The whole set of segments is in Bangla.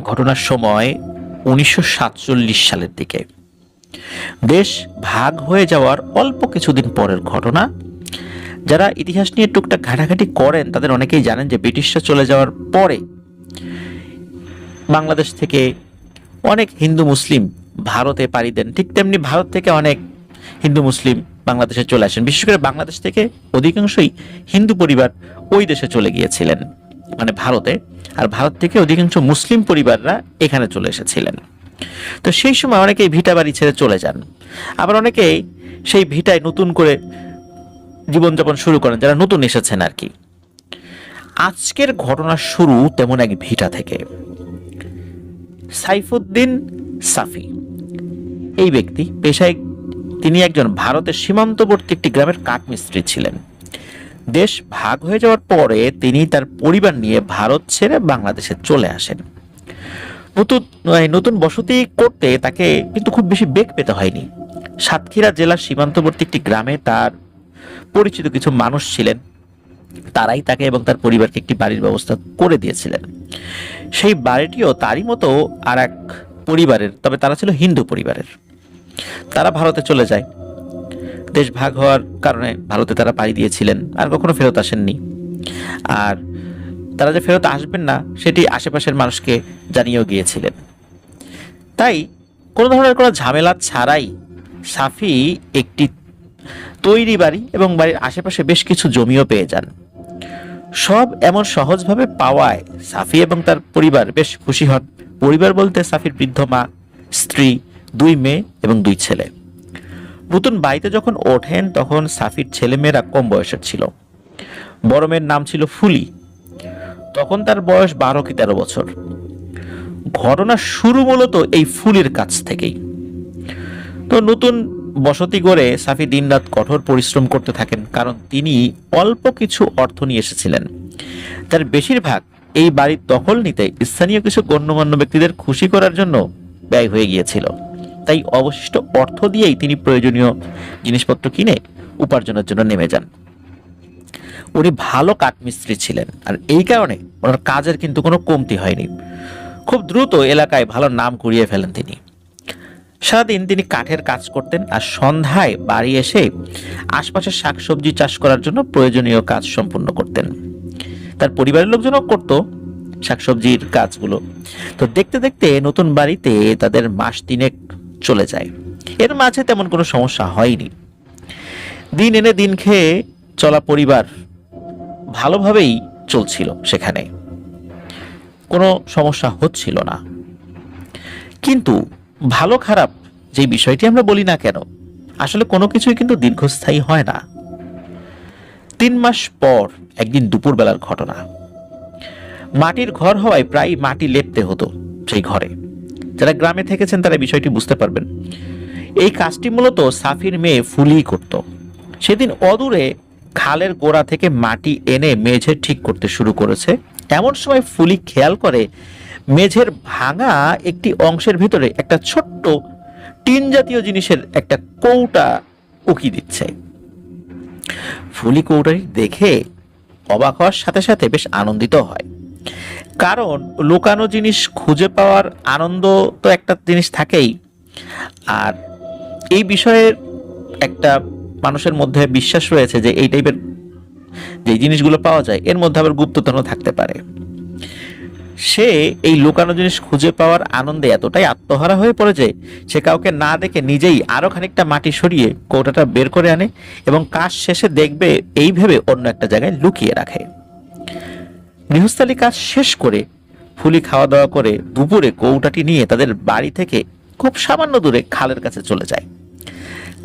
ঘটনার সময় 1947 সালের দিকে। দেশ ভাগ হয়ে যাওয়ার অল্প কিছুদিন পরের ঘটনা। যারা ইতিহাস নিয়ে টুকটাক ঘাটাঘাটি করেন তাদের অনেকেই জানেন যে ব্রিটিশরা চলে যাওয়ার পরে বাংলাদেশ থেকে অনেক হিন্দু মুসলিম ভারতে পাড়ি দেন, ঠিক তেমনি ভারত থেকে অনেক হিন্দু মুসলিম বাংলাদেশে চলে আসেন। বিশেষ করে বাংলাদেশ থেকে অধিকাংশই হিন্দু পরিবার ওই দেশে চলে গিয়েছিলেন, মানে ভারতে, আর ভারত থেকে অধিকাংশ মুসলিম পরিবাররা এখানে চলে এসেছিলেন। তো সেই সময় অনেকেই ভিটা বাড়ি ছেড়ে চলে যান, আবার অনেকেই সেই ভিটায় নতুন করে জীবনযাপন শুরু করেন, যারা নতুন এসেছেন আর কি। আজকের ঘটনা শুরু তেমন এক ভিটা থেকে। সাইফুদ্দিন সাফি এই ব্যক্তি পেশায় তিনি একজন ভারতের সীমান্তবর্তী একটি গ্রামের কাঠমিস্ত্রি ছিলেন। দেশ ভাগ হয়ে যাওয়ার পরে তিনি তার পরিবার নিয়ে ভারত ছেড়ে বাংলাদেশে চলে আসেন। নতুন বসতি করতে তাকে কিন্তু খুব বেশি বেগ পেতে হয়নি। সাতক্ষীরা জেলার সীমান্তবর্তী একটি গ্রামে তার পরিচিত কিছু মানুষ ছিলেন, তারাই তাকে এবং তার পরিবারকে একটি বাড়ির ব্যবস্থা করে দিয়েছিলেন। সেই বাড়িটিও তারই মতো আর এক পরিবারের, তবে তারা ছিল হিন্দু পরিবারের। তারা ভারতে চলে যায়। দেশ ভাগ হওয়ার কারণে ভারতে তারা পাড়ি দিয়েছিলেন, আর কখনো ফেরত আসেননি। আর তারা যে ফেরত আসবেন না সেটি আশেপাশের মানুষকে জানিয়েও গিয়েছিলেন। তাই কোনো ধরনের কোনো ঝামেলা ছাড়াই সাফি একটি তৈরি বাড়ি এবং বাড়ির আশেপাশে বেশ কিছু জমিও পেয়ে যান। সব এমন সহজভাবে পাওয়ায় সাফি এবং তার পরিবার বেশ খুশি হন। পরিবার বলতে সাফির বৃদ্ধ মা, স্ত্রী, 2 মেয়ে এবং 2 ছেলে। নতুন বাড়িতে যখন ওঠেন তখন সাফির ছেলেমেয়েরা কম বয়সের ছিল। বড় মেয়ের নাম ছিল ফুলি, তখন তার বয়স 12 কি 13 বছর। ঘটনা শুরু মূলত এই ফুলির কাছ থেকেই। তো নতুন বসতি গড়ে সাফি দিনরাত কঠোর পরিশ্রম করতে থাকেন, কারণ তিনি অল্প কিছু অর্থ নিয়ে এসেছিলেন। তার বেশিরভাগ এই বাড়ির দখল নিতে স্থানীয় কিছু গণ্যমান্য ব্যক্তিদের খুশি করার জন্য ব্যয় হয়ে গিয়েছিল। তাই অবশিষ্ট অর্থ দিয়েই তিনি প্রয়োজনীয় জিনিসপত্র কিনে উপার্জনের জন্য নেমে যান। উনি ভালো কাঠমিস্ত্রি ছিলেন, আর এই কারণে ওনার কাজের কিন্তু কোনো কমতি হয়নি। খুব দ্রুত এলাকায় ভালো নাম কুড়িয়ে ফেলেন তিনি। সারাদিন তিনি কাঠের কাজ করতেন, আর সন্ধ্যায় বাড়ি এসে আশপাশের শাকসবজি চাষ করার জন্য প্রয়োজনীয় কাজ সম্পূর্ণ করতেন। তার পরিবারের লোকজনও করত শাকসবজির কাজগুলো। তো দেখতে দেখতে নতুন বাড়িতে তাদের মাস 3 চলে যায়। এর মাঝে তেমন কোনো সমস্যা হয়নি। দিন এনে দিন খেয়ে চলা পরিবার ভালোভাবেই চলছিল, সেখানে কোনো সমস্যা হচ্ছিল না। কিন্তু ভালো খারাপ যে বিষয়টি আমরা বলি না কেন, আসলে কোনো কিছুই কিন্তু দীর্ঘস্থায়ী হয় না। 3 মাস পর একদিন দুপুরবেলার ঘটনা। মাটির ঘর হওয়ায় প্রায় মাটি লেপতে হতো সেই ঘরে। যারা গ্রামে থেকেছেন তারা বিষয়টি বুঝতে পারবেন। এই কাজটি মূলত সাফির মেয়ে ফুলি করত। সেদিন অদূরে খালের গোড়া থেকে মাটি এনে মেঝে ঠিক করতে শুরু করেছে। এমন সময় ফুলি খেয়াল করে মেঝের ভাঙা একটি অংশের ভিতরে একটা ছোট্ট টিন জাতীয় জিনিসের একটা কৌটা উকি দিচ্ছে। ফুলি কৌটাটি দেখে অবাক হওয়ার সাথে সাথে বেশ আনন্দিত হয়, কারণ লুকানো জিনিস খুঁজে পাওয়ার আনন্দ তো একটা জিনিস থাকেই, আর এই বিষয়ের একটা মানুষের মধ্যে বিশ্বাস রয়েছে যে এই টাইপের যে জিনিসগুলো পাওয়া যায় এর মধ্যে আবার গুপ্তধনও থাকতে পারে। সে এই লুকানো জিনিস খুঁজে পাওয়ার আনন্দে এতটাই আত্মহারা হয়ে পড়ে যে সে কাউকে না দেখে নিজেই আরো খানিকটা মাটি সরিয়ে কৌটাটা বের করে আনে এবং কাজ শেষে দেখবে এই ভেবে অন্য একটা জায়গায় লুকিয়ে রাখে। গৃহস্থালী কাজ শেষ করে ফুলি খাওয়া দাওয়া করে দুপুরে কৌটাটি নিয়ে তাদের বাড়ি থেকে খুব সামান্য দূরে খালের কাছে চলে যায়।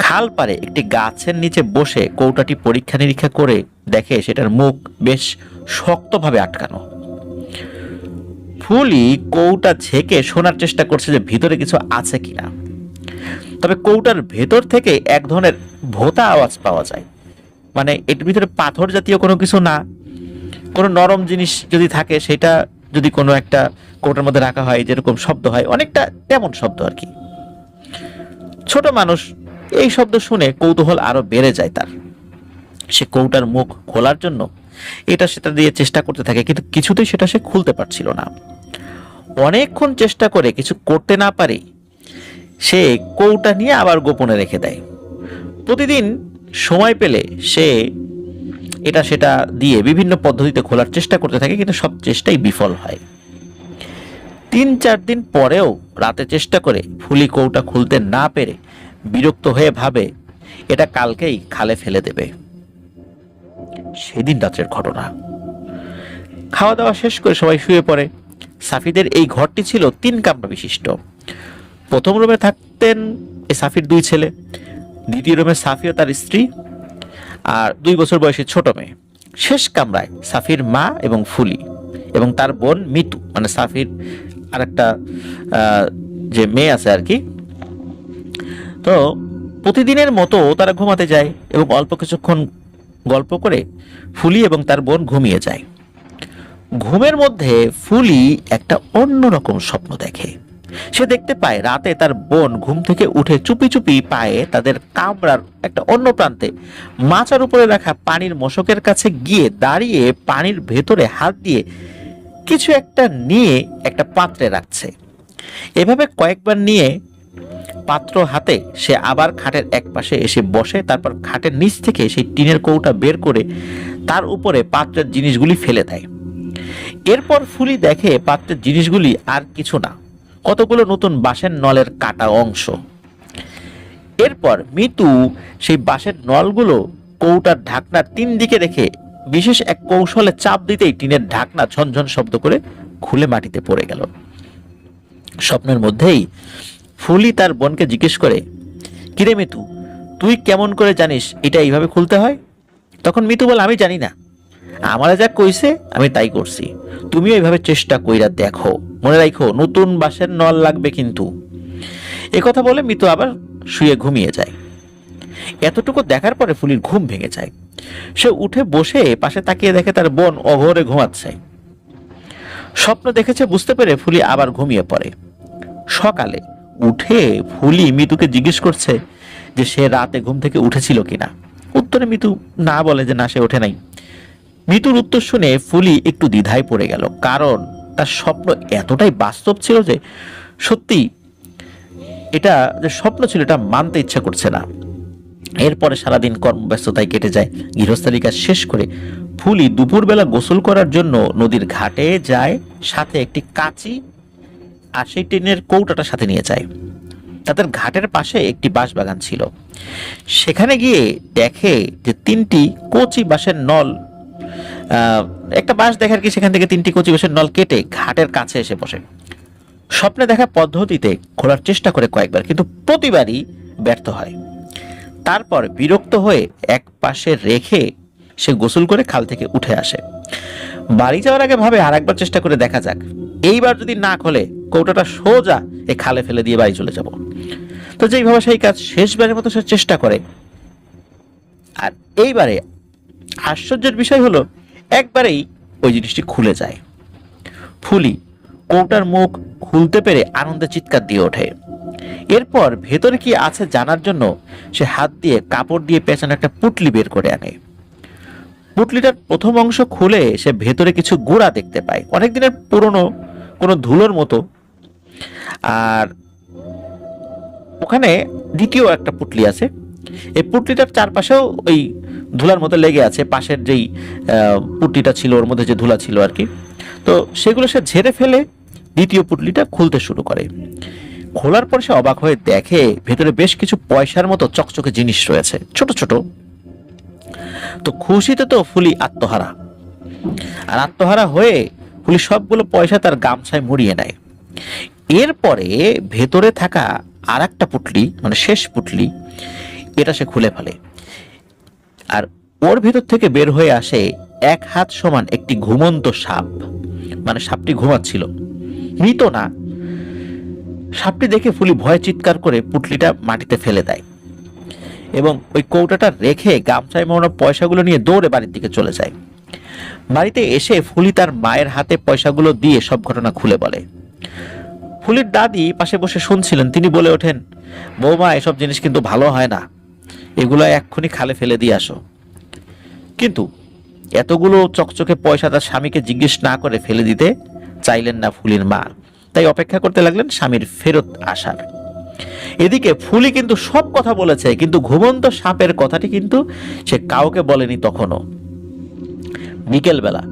খাল পারে একটি গাছের নিচে বসে কৌটাটি পরীক্ষা নিরীক্ষা করে দেখে সেটার মুখ বেশ শক্তভাবে আটকানো। ফুলি কৌটা ঝেঁকে শোনার চেষ্টা করছে যে ভিতরে কিছু আছে কিনা। তবে কৌটার ভেতর থেকে এক ধরনের ভোঁতা আওয়াজ পাওয়া যায়। মানে এর ভিতরে পাথর জাতীয় কোনো কিছু না, কোনো নরম জিনিস যদি থাকে সেটা যদি কোনো একটা কৌটার মধ্যে রাখা হয় যেরকম শব্দ হয়, অনেকটা তেমন শব্দ আর কি। ছোট মানুষ এই শব্দ শুনে কৌতূহল আরো বেড়ে যায় তার। সে কৌটার মুখ খোলার জন্য এটা সেটা দিয়ে চেষ্টা করতে থাকে, কিন্তু কিছুতেই সেটা সে খুলতে পারছিল না। অনেকক্ষণ চেষ্টা করে কিছু করতে না পারে সে কৌটা নিয়ে আবার গোপনে রেখে দেয়। প্রতিদিন সময় পেলে সে এটা সেটা দিয়ে বিভিন্ন পদ্ধতিতে খোলার চেষ্টা করতে থাকে, কিন্তু সব চেষ্টাই বিফল হয়। 3-4 দিন পরেও রাতে চেষ্টা করে ফুলি কৌটা খুলতে না পেরে বিরক্ত হয়ে ভাবে এটা কালকেই খালে ফেলে দেবে। সেদিন রাত্রের ঘটনা। খাওয়া দাওয়া শেষ করে সবাই শুয়ে পড়ে। সাফিদের এই ঘরটি ছিল 3 কামরা বিশিষ্ট। প্রথম রুমে থাকতেন সাফির 2 ছেলে, দ্বিতীয় রুমে সাফি ও তার স্ত্রী আর 2 বছর বয়সী ছোট মেয়ে। শেষ কামরায় সাফির মা এবং ফুলি এবং তার বোন মিতু, মানে সাফির আর একটা যে মেয়ে আছে আর কি। তো প্রতিদিনের মতো তারা ঘুমাতে যায় এবং অল্প কিছুক্ষণ গল্প করে ফুলি এবং তার বোন ঘুমিয়ে যায়। ঘুমের মধ্যে ফুলি একটা অন্যরকম স্বপ্ন দেখে। সে দেখতে পায় রাতে তার বোন ঘুম থেকে উঠে চুপি চুপি পায়ে তাদের কামরার একটা অন্য প্রান্তে মাচার উপরে রাখা পানির মশকের কাছে গিয়ে দাঁড়িয়ে পানির ভেতরে হাত দিয়ে কিছু একটা নিয়ে একটা পাত্রে রাখছে। এভাবে কয়েকবার নিয়ে পাত্র হাতে সে আবার খাটের এক পাশে এসে বসে, তারপর খাটের নিচ থেকে সেই টিনের কৌটা বের করে তার উপরে পাত্রের জিনিসগুলি ফেলে দেয়। এরপর ফুলি দেখে পাত্রের জিনিসগুলি আর কিছু না, কতগুলো নতুন বাঁশের নলের কাটা অংশ। এরপর মিতু সেই বাঁশের নলগুলো কৌটার ঢাকনার 3 দিকে রেখে বিশেষ এক কৌশলে চাপ দিতেই টিনের ঢাকনা ঝনঝন শব্দ করে খুলে মাটিতে পড়ে গেল। স্বপ্নের মধ্যেই ফুলি তার বোনকে জিজ্ঞেস করে, কিরে মিতু, তুই কেমন করে জানিস এটা এইভাবে খুলতে হয়? তখন মিতু বলে, আমি জানি না, আমারা যা কইছে আমি তাই করছি, তুমিও এইভাবে চেষ্টা কইরা দেখো, মনে রাখো নতুন বাঁশের নল লাগবে কিন্তু। একথা বলে মিতু আবার শুয়ে ঘুমিয়ে যায়। এতটুকু দেখার পরে ফুলির ঘুম ভেঙে যায়। সে উঠে বসে পাশে তাকিয়ে দেখে তার বোন অঘোরে ঘুমাচ্ছে। স্বপ্ন দেখেছে বুঝতে পেরে ফুলি আবার ঘুমিয়ে পড়ে। সকালে উঠে ফুলি মিতুকে জিজ্ঞেস করছে যে সে রাতে ঘুম থেকে উঠেছিল কিনা। উত্তরে মিতু না বলে যে না, সে ওঠে নাই। মিতুর উত্তর শুনে ফুলি একটু দ্বিধায় পড়ে গেল, কারণ তার স্বপ্ন এতটাই বাস্তব ছিল যে সত্যি এটা যে স্বপ্ন ছিল এটা মানতে ইচ্ছা করছে না। এরপরে সারাদিন কর্মব্যস্ততায় কেটে যায়। গৃহস্থালী কাজ শেষ করে ফুলি দুপুরবেলা গোসল করার জন্য নদীর ঘাটে যায়, সাথে একটি কাঁচি আর সেই টিনের কৌটাটা সাথে নিয়ে যায়। তাদের ঘাটের পাশে একটি বাঁশ বাগান ছিল। সেখানে গিয়ে দেখে যে 3টি কচি বাঁশের নল, একটা বাঁশ দেখার কি সেখান থেকে 3টি কচি বাঁশের নল কেটে ঘাটের কাছে এসে বসে। স্বপ্নে দেখা পদ্ধতিতে খোলার চেষ্টা করে কয়েকবার, কিন্তু প্রতিবারই ব্যর্থ হয়। তারপর বিরক্ত হয়ে এক পাশে রেখে সে গোসল করে খাল থেকে উঠে আসে। বাড়ি যাওয়ার আগে ভাবে আর একবার চেষ্টা করে দেখা যাক, এইবার যদি না খোলে কৌটাটা সোজা এ খালে ফেলে দিয়ে বাড়ি চলে যাব। তো যেইভাবে সেই কাজ শেষবারের মতো সে চেষ্টা করে। আর এইবারে আশ্চর্যের বিষয় হলো একবারেই ওই জিনিসটি খুলে যায়। ফুলি কৌটার মুখ খুলতে পেরে আনন্দে চিৎকার দিয়ে ওঠে। এরপর ভেতরে কি আছে জানার জন্য সে হাত দিয়ে কাপড় দিয়ে পেঁচানো একটা পুটলি বের করে আনে। পুটলিটার প্রথম অংশ খুলে সে ভেতরে কিছু গুঁড়া দেখতে পায়, অনেকদিনের পুরনো কোনো ধুলোর মতো। আর ওখানে দ্বিতীয় একটা পুটলি আছে। এই পুটলিটার চারপাশেও ওই ধুলার মতো লেগে আছে, পাশের যেই পুটলিটা ছিল ওর মধ্যে যে ধুলা ছিল আর কি। তো সেগুলো সে ঝেড়ে ফেলে দ্বিতীয় পুটলিটা খুলতে শুরু করে। খোলার পর সে অবাক হয়ে দেখে ভেতরে বেশ কিছু পয়সার মতো চকচকে জিনিস রয়েছে, ছোট ছোট। তো খুশিতে তো ফুলি আত্মহারা, আর আত্মহারা হয়ে ফুলি সবগুলো পয়সা তার গামছায় মুড়িয়ে নেয়। এরপরে ভেতরে থাকা আর একটা পুটলি, মানে শেষ পুটলি, এটা সে খুলে ফেলে। আর ওর ভেতর থেকে বের হয়ে আসে 1 হাত সমান একটি ঘুমন্ত সাপ। মানে সাপটি ঘুমাচ্ছিল, মৃত না। সাপটি দেখে ফুলি ভয়ে চিৎকার করে পুটলিটা মাটিতে ফেলে দেয় এবং ওই কৌটাটা রেখে গামছায় মোড়ানো পয়সাগুলো নিয়ে দৌড়ে বাড়ির দিকে চলে যায়। বাড়িতে এসে ফুলি তার মায়ের হাতে পয়সাগুলো দিয়ে সব ঘটনা খুলে বলে। ফুলির দাদি পাশে বসে শুনছিলেন। তিনি বলে ওঠেন, বৌমা, এসব জিনিস কিন্তু ভালো হয় না, এগুলো এক্ষুনি খালে ফেলে দিয়ে আসো। কিন্তু এতগুলো চকচকে পয়সা তার স্বামীকে জিজ্ঞেস না করে ফেলে দিতে চাইলেন না ফুলির মা। তাই অপেক্ষা করতে লাগলেন স্বামীর ফেরত আসার। এদিকে ফুলি কিন্তু সব কথা বলেছে, কিন্তু ঘুমন্ত সাপের কথাটি কিন্তু সে কাউকে বলেনি তখনও। বিকেলবেলা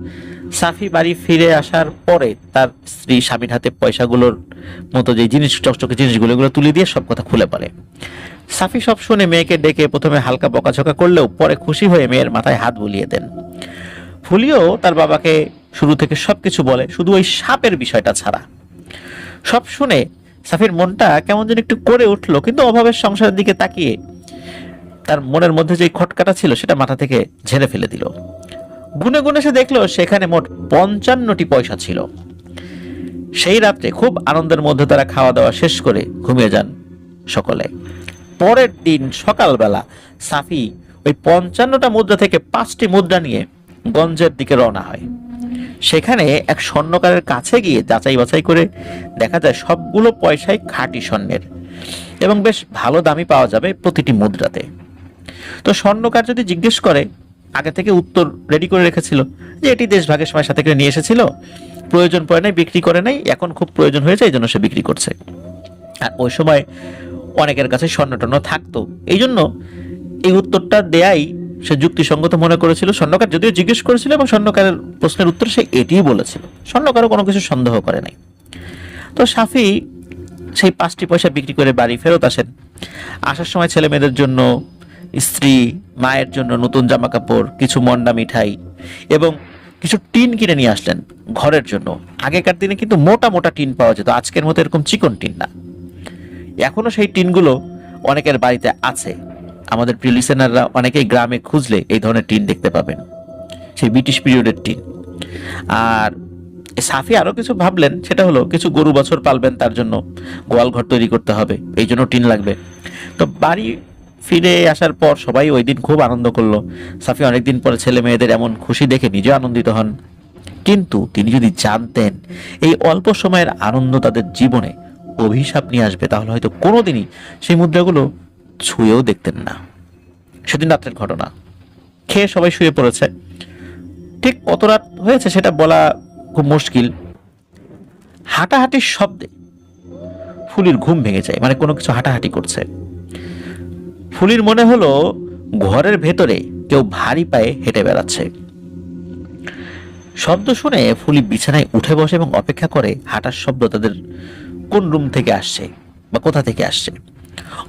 সাফি বাড়ি ফিরে আসার পরে তার স্ত্রী স্বামীর হাতে পয়সাগুলোর মতো যে জিনিস, চকচকে জিনিসগুলো, এগুলো তুলে দিয়ে সব কথা খুলে পড়ে। সাফি সব শুনে মেয়েকে ডেকে প্রথমে হালকা বকাঝকা করলেও পরে খুশি হয়ে মেয়ের মাথায় হাত বুলিয়ে দেন। ফুলিও তার বাবাকে শুরু থেকে সবকিছু বলে, শুধু ওই সাপের বিষয়টা ছাড়া। সব শুনে সাফির মনটা কেমন যেন একটু করে উঠলো, কিন্তু অভাবের সংসারের দিকে তাকিয়ে তার মনের মধ্যে যে খটকাটা ছিল সেটা মাথা থেকে ঝেড়ে ফেলে দিল। গুনে গুনে সে দেখলো সেখানে মোট 55টি পয়সা ছিল। সেই রাত্রে খুব আনন্দের মধ্যে তারা খাওয়া দাওয়া শেষ করে ঘুমিয়ে যান সকলে। পরের দিন সকালবেলা সাফি ওই 55টা মুদ্রা থেকে 5টি মুদ্রা নিয়ে গঞ্জের দিকে রওনা হয়। সেখানে এক স্বর্ণকারের কাছে গিয়ে যাচাই বাছাই করে দেখা যায় সবগুলো পয়সাই খাঁটি স্বর্ণের এবং বেশ ভালো দামই পাওয়া যাবে প্রতিটি মুদ্রাতে। তো স্বর্ণকার যদি জিজ্ঞেস করে, আগে থেকে উত্তর রেডি করে রেখেছিল যে এটি দেশভাগের সময় সাথে করে নিয়ে এসেছিল, প্রয়োজন পড়ে নাই, বিক্রি করে নাই, এখন খুব প্রয়োজন হয়েছে এই জন্য সে বিক্রি করছে। আর ওই সময় অনেকের কাছে স্বর্ণটন্য থাকতো, এই জন্য এই উত্তরটা দেয়াই সে যুক্তিসঙ্গত মনে করেছিল। স্বর্ণকার যদিও জিজ্ঞেস করেছিল এবং স্বর্ণকারের প্রশ্নের উত্তর সে এটিই বলেছিল, স্বর্ণকারও কোনো কিছু সন্দেহ করে নাই। তো সাফি সেই 5টি পয়সা বিক্রি করে বাড়ি ফেরত আসেন। আসার সময় ছেলে মেয়েদের জন্য, স্ত্রী মায়ের জন্য নতুন জামা কাপড়, কিছু মন্ডা মিঠাই এবং কিছু টিন কিনে নিয়ে আসলেন ঘরের জন্য। আগেকার দিনে কিন্তু মোটা মোটা টিন পাওয়া যেত, আজকের মতো এরকম চিকন টিন না। এখনো সেই টিনগুলো অনেকের বাড়িতে আছে। আমাদের প্রিয় লিসেনাররা অনেকেই গ্রামে খুঁজলে এই ধরনের টিন দেখতে পাবেন, সেই ব্রিটিশ পিরিয়ডের টিন। আর সাফি আরো কিছু ভাবলেন, সেটা হলো কিছু গরু বছর পালবেন, তার জন্য গোয়াল ঘর তৈরি করতে হবে, এই জন্য টিন লাগবে। তো বাড়ি ফিরে আসার পর সবাই ওই দিন খুব আনন্দ করলো। সাফি অনেকদিন পরে ছেলে মেয়েদের এমন খুশি দেখে নিজেও আনন্দিত হন। কিন্তু তিনি যদি জানতেন এই অল্প সময়ের আনন্দ তাদের জীবনে অভিশাপ নিয়ে আসবে, তাহলে হয়তো কোনোদিনই সেই মুদ্রাগুলো ছুঁয়েও দেখতেন না। সেদিন রাত্রের ঘটনা, খেয়ে সবাই শুয়ে পড়েছে। ঠিক কত রাত হয়েছে সেটা বলা খুব মুশকিল। হাঁটাহাঁটির শব্দে ফুলির ঘুম ভেঙে যায়, মানে কোনো কিছু হাঁটাহাঁটি করছে। ফুলির মনে হলো ঘরের ভেতরে কেউ ভারী পায়ে হেঁটে বেড়াচ্ছে। শব্দ শুনে ফুলি বিছানায় উঠে বসে এবং অপেক্ষা করে হাঁটার শব্দ তাদের কোন রুম থেকে আসছে বা কোথা থেকে আসছে।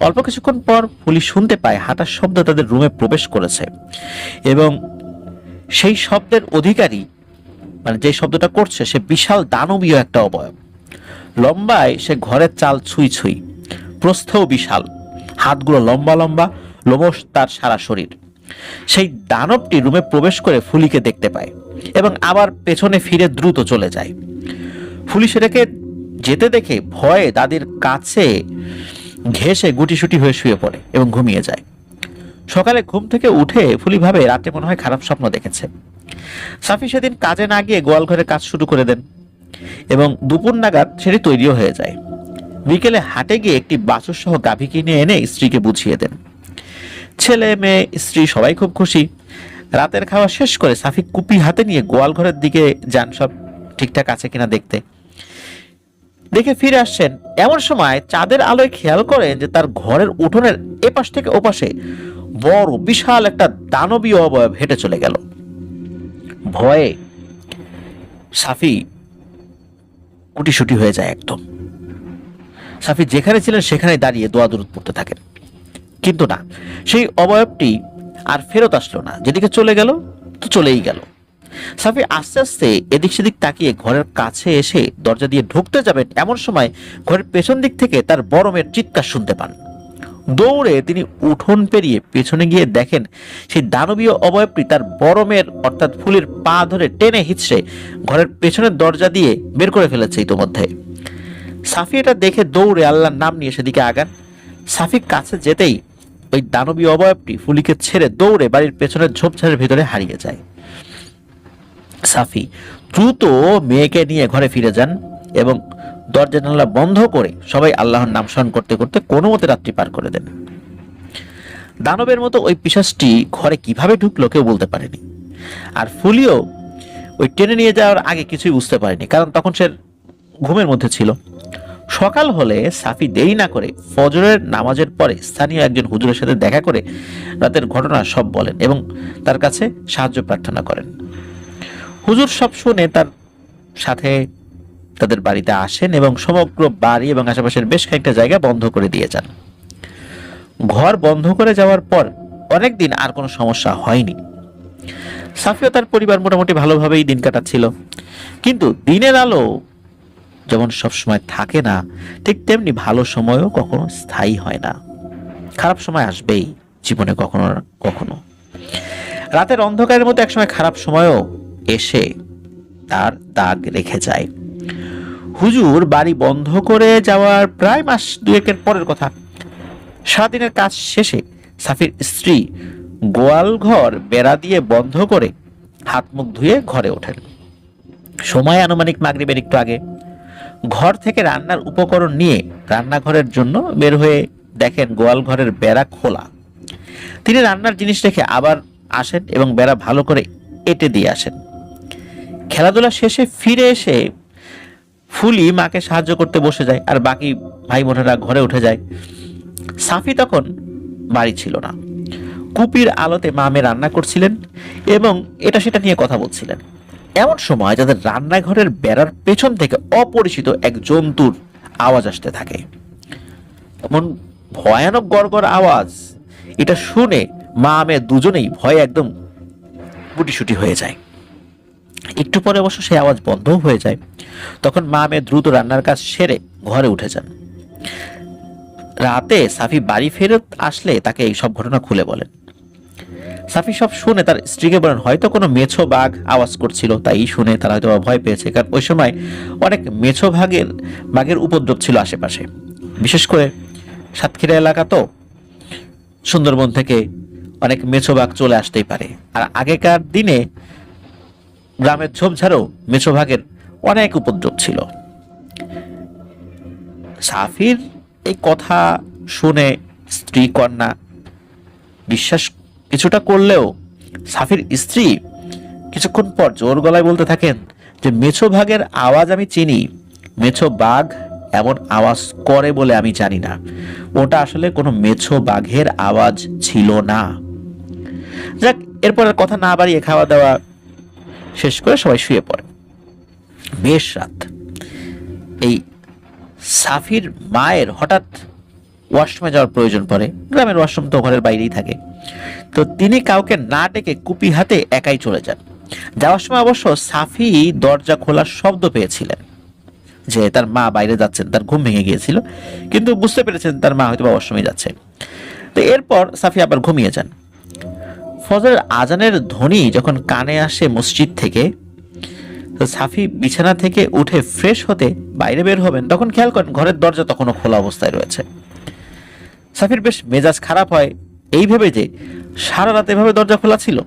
অল্প কিছুক্ষণ পর ফুলি শুনতে পায় হাঁটার শব্দ তাদের রুমে প্রবেশ করেছে এবং সেই শব্দের অধিকারী, মানে যে শব্দটা করছে, সে বিশাল দানবীয় একটা অবয়ব। লম্বায় সে ঘরের চাল ছুঁই ছুঁই, প্রস্থেও বিশাল, হাতগুলো লম্বা লম্বা, লোমশ তার সারা শরীর। সেই দানবটি রুমে প্রবেশ করে ফুলিকে দেখতে পায় এবং আবার পেছনে ফিরে দ্রুত চলে যায়। ফুলি সেটাকে যেতে দেখে ভয়ে দাদির কাছে ঘেঁষে গুটিসুটি হয়ে শুয়ে পড়ে এবং ঘুমিয়ে যায়। সকালে ঘুম থেকে উঠে ফুলি ভাবে রাতে মনে হয় খারাপ স্বপ্ন দেখেছে। সাফি সেদিন কাজে না গিয়ে গোয়াল ঘরের কাজ শুরু করে দেন এবং দুপুর নাগাদ সেটি তৈরিও হয়ে যায়। বিকেলে হাটে গিয়ে একটি বাছুর সহ গাভী কিনে এনে স্ত্রীকে বুঝিয়ে দেন। ছেলে মেয়ে স্ত্রী সবাই খুব খুশি। রাতের খাওয়া শেষ করে সাফি কুপি হাতে নিয়ে গোয়াল ঘরের দিকে যান, সব ঠিকঠাক আছে কিনা দেখতে। দেখে ফিরে আসছেন, এমন সময় চাঁদের আলোয় খেয়াল করেন যে তার ঘরের উঠোনের এপাশ থেকে ওপাশে বড় বিশাল একটা দানবীয় অবয়ব হেঁটে চলে গেল। ভয়ে সাফি গুটিসুটি হয়ে যায় একদম। সাফি যেখানে ছিলেন সেখানে দাঁড়িয়ে দোয়া দরুদ পড়তে থাকেন, কিন্তু না, সেই অবয়বটি আর ফেরত আসলো না। যেদিকে চলে গেল তো চলেই গেল। সাফি আস্তে আস্তে এদিক সেদিক তাকিয়ে ঘরের কাছে এসে দরজা দিয়ে ঢুকতে যাবেন, এমন সময় ঘরের পেছন দিক থেকে তার বড় মেয়ের চিৎকার শুনতে পান। দৌড়ে তিনি উঠোন পেরিয়ে পেছনে গিয়ে দেখেন সেই দানবীয় অবয়বটি তার বড় মেয়ের অর্থাৎ ফুলির পা ধরে টেনে হিচড়ে ঘরের পেছনের দরজা দিয়ে বের করে ফেলেছে ইতোমধ্যে। সাফি এটা দেখে দৌড়ে আল্লাহর নাম নিয়ে সেদিকে আগান। সাফি কাছে যেতেই ওই দানবীয় অবয়বটি ফুলিকে ছেড়ে দৌড়ে বাড়ির পেছনের ঝোপঝাড়ের ভিতরে হারিয়ে যায়। সাফি দ্রুত মেয়েকে নিয়ে ঘরে ফিরে যান এবং দরজা জানালা বন্ধ করে সবাই আল্লাহর নাম স্মরণ করতে করতে কোনো মতে রাত্রি পার করে দেন। দানবের মতো ওই পিশাচটি ঘরে কিভাবে ঢুকলো কেউ বলতে পারেনি। আর ফুলিও ওই টেনে নিয়ে যাওয়ার আগে কিছুই বুঝতে পারেনি, কারণ তখন সে ঘুমের মধ্যে ছিল। সকাল হলে সাফি দেরি না করে ফজরের নামাজের পরে স্থানীয় একজন হুজুরের সাথে দেখা করে রাতের ঘটনা সব বলেন এবং তার কাছে সাহায্য প্রার্থনা করেন। হুজুর সব শুনে তার সাথে তাদের বাড়িতে আসেন এবং সমগ্র বাড়ি এবং আশেপাশের বেশ কয়েকটা জায়গা বন্ধ করে দিয়ে যান। ঘর বন্ধ করে যাওয়ার পর অনেকদিন আর কোনো সমস্যা হয়নি। সাফি ও তার পরিবার মোটামুটি ভালোভাবেই দিন কাটাচ্ছিল। কিন্তু দিনের আলো যেমন সবসময় থাকে না, ঠিক তেমনি ভালো সময়ও কখনো স্থায়ী হয় না। খারাপ সময় আসবেই জীবনে কখনো না কখনো। রাতের অন্ধকারের মধ্যে একসময় খারাপ সময়ও এসে তার দাগ রেখে যায়। হুজুর বাড়ি বন্ধ করে যাওয়ার প্রায় মাস দুয়েকের পরের কথা। সারাদিনের কাজ শেষে সাফির স্ত্রী গোয়াল ঘর বেড়া দিয়ে বন্ধ করে হাত মুখ ধুয়ে ঘরে ওঠেন। সময় আনুমানিক মাগরিবের একটু আগে। ঘর থেকে রান্নার উপকরণ নিয়ে রান্নাঘরের জন্য বের হয়ে দেখেন গোয়াল ঘরের বেড়া খোলা। তিনি রান্নার জিনিস রেখে আবার আসেন এবং বেড়া ভালো করে এঁটে দিয়ে আসেন। খেলাধুলা শেষে ফিরে এসে ফুলি মাকে সাহায্য করতে বসে যায় আর বাকি ভাই বোনেরা ঘরে উঠে যায়। সাফি তখন বাড়ি ছিল না। কুপির আলোতে মা মেয়ে রান্না করছিলেন এবং এটা সেটা নিয়ে কথা বলছিলেন। এমন সময় তাদের রান্নাঘরের বেড়ার পেছন থেকে অপরিচিত এক জন্তুর আওয়াজ আসতে থাকে। এমন ভয়ানক গড়গড় আওয়াজ, এটা শুনে মা মেয়ে দুজনেই ভয়ে একদম গুটিসুটি হয়ে যায়। একটু পরে অবশ্য সেই আওয়াজ বন্ধও হয়ে যায়। তখন মা মেয়ে দ্রুত রান্নার কাজ সেরে ঘরে উঠে যান। রাতে সাফি বাড়ি ফেরত আসলে তাকে এই সব ঘটনা খুলে বলেন। সাফি সব শুনে তার স্ত্রীকে বলেন হয়তো কোনো মেছো বাঘ আওয়াজ করছিল, তাই শুনে তারা হয়তো ভয় পেয়েছে, কারণ ওই সময় অনেক মেছো বাঘের উপদ্রব ছিল আশেপাশে। বিশেষ করে সাতক্ষীরা এলাকা তো, সুন্দরবন থেকে অনেক মেছো বাঘ চলে আসতেই পারে। আর আগেকার দিনে গ্রামের ঝোপঝাড়েও মেছো বাঘের অনেক উপদ্রব ছিল। সাফির এই কথা শুনে স্ত্রী কন্যা বিশ্বাস কিছুটা করলেও সাফির স্ত্রী কিছুক্ষণ পর জোর গলায় বলতে থাকেন যে মেছো বাঘের আওয়াজ আমি চিনি, মেছো বাঘ এমন আওয়াজ করে বলে আমি জানি না, ওটা আসলে কোনো মেছো বাঘের আওয়াজ ছিল না। যাক, এরপর আর কথা না বাড়িয়ে খাওয়া দাওয়া শেষ করে সবাই শুয়ে পড়ে। বেশ রাত। এই সাফির মায়ের হঠাৎ ওয়াশরুমে যাওয়ার প্রয়োজন পড়ে। গ্রামের ওয়াশরুম তো ঘরের বাইরেই থাকে। তো তিনি কাউকে না ডেকে কুপি হাতে একাই চলে যান। যাওয়ার সময় অবশ্য সাফি দরজা খোলার শব্দ পেয়েছিলেন, যে তার মা বাইরে যাচ্ছেন, তার ঘুম ভেঙে গিয়েছিল, কিন্তু বুঝতে পেরেছেন তার মা হয়তো ওয়াশরুমে যাচ্ছে। তো এরপর সাফি আবার ঘুমিয়ে যান। ফজরের আজানের ধ্বনি যখন কানে আসে মসজিদ থেকে, তো সাফি বিছানা থেকে উঠে ফ্রেশ হতে বাইরে বের হবেন, তখন খেয়াল করেন ঘরের দরজা তখনও খোলা অবস্থায় রয়েছে। সাফির বেশ মেজাজ খারাপ হয় এই ভেবে যে সারা রাত এভাবে দরজা খোলা ছিল।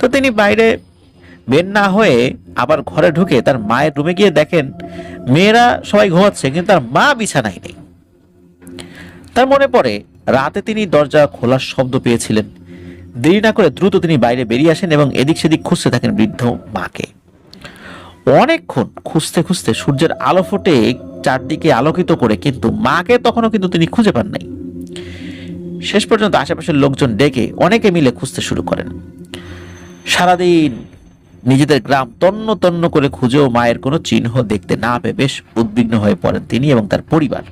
তো তিনি বাইরে বের না হয়ে আবার ঘরে ঢুকে তার মায়ের রুমে গিয়ে দেখেন মেয়েরা সবাই ঘুমাচ্ছে, কিন্তু তার মা বিছানায় নেই। তার মনে পড়ে রাতে তিনি দরজা খোলার শব্দ পেয়েছিলেন। দেরি না করে দ্রুত তিনি বাইরে বেরিয়ে আসেন এবং এদিক সেদিক খুঁজতে থাকেন বৃদ্ধ মাকে। অনেকক্ষণ খুঁজতে খুঁজতে সূর্যের আলো ফোটে চারদিকে আলোকিত করে, কিন্তু মাকে তখনও কিন্তু তিনি খুঁজে পান নাই। শেষ পর্যন্ত আশেপাশের লোকজন ডেকে অনেকে মিলে খুঁজতে শুরু করেন। সারাদিন নিজেদের গ্রাম তন্ন তন্ন করে খুঁজেও মায়ের কোনো চিহ্ন দেখতে না পেয়ে বেশ উদ্বিগ্ন হয়ে পড়েন তিনি এবং তার পরিবার।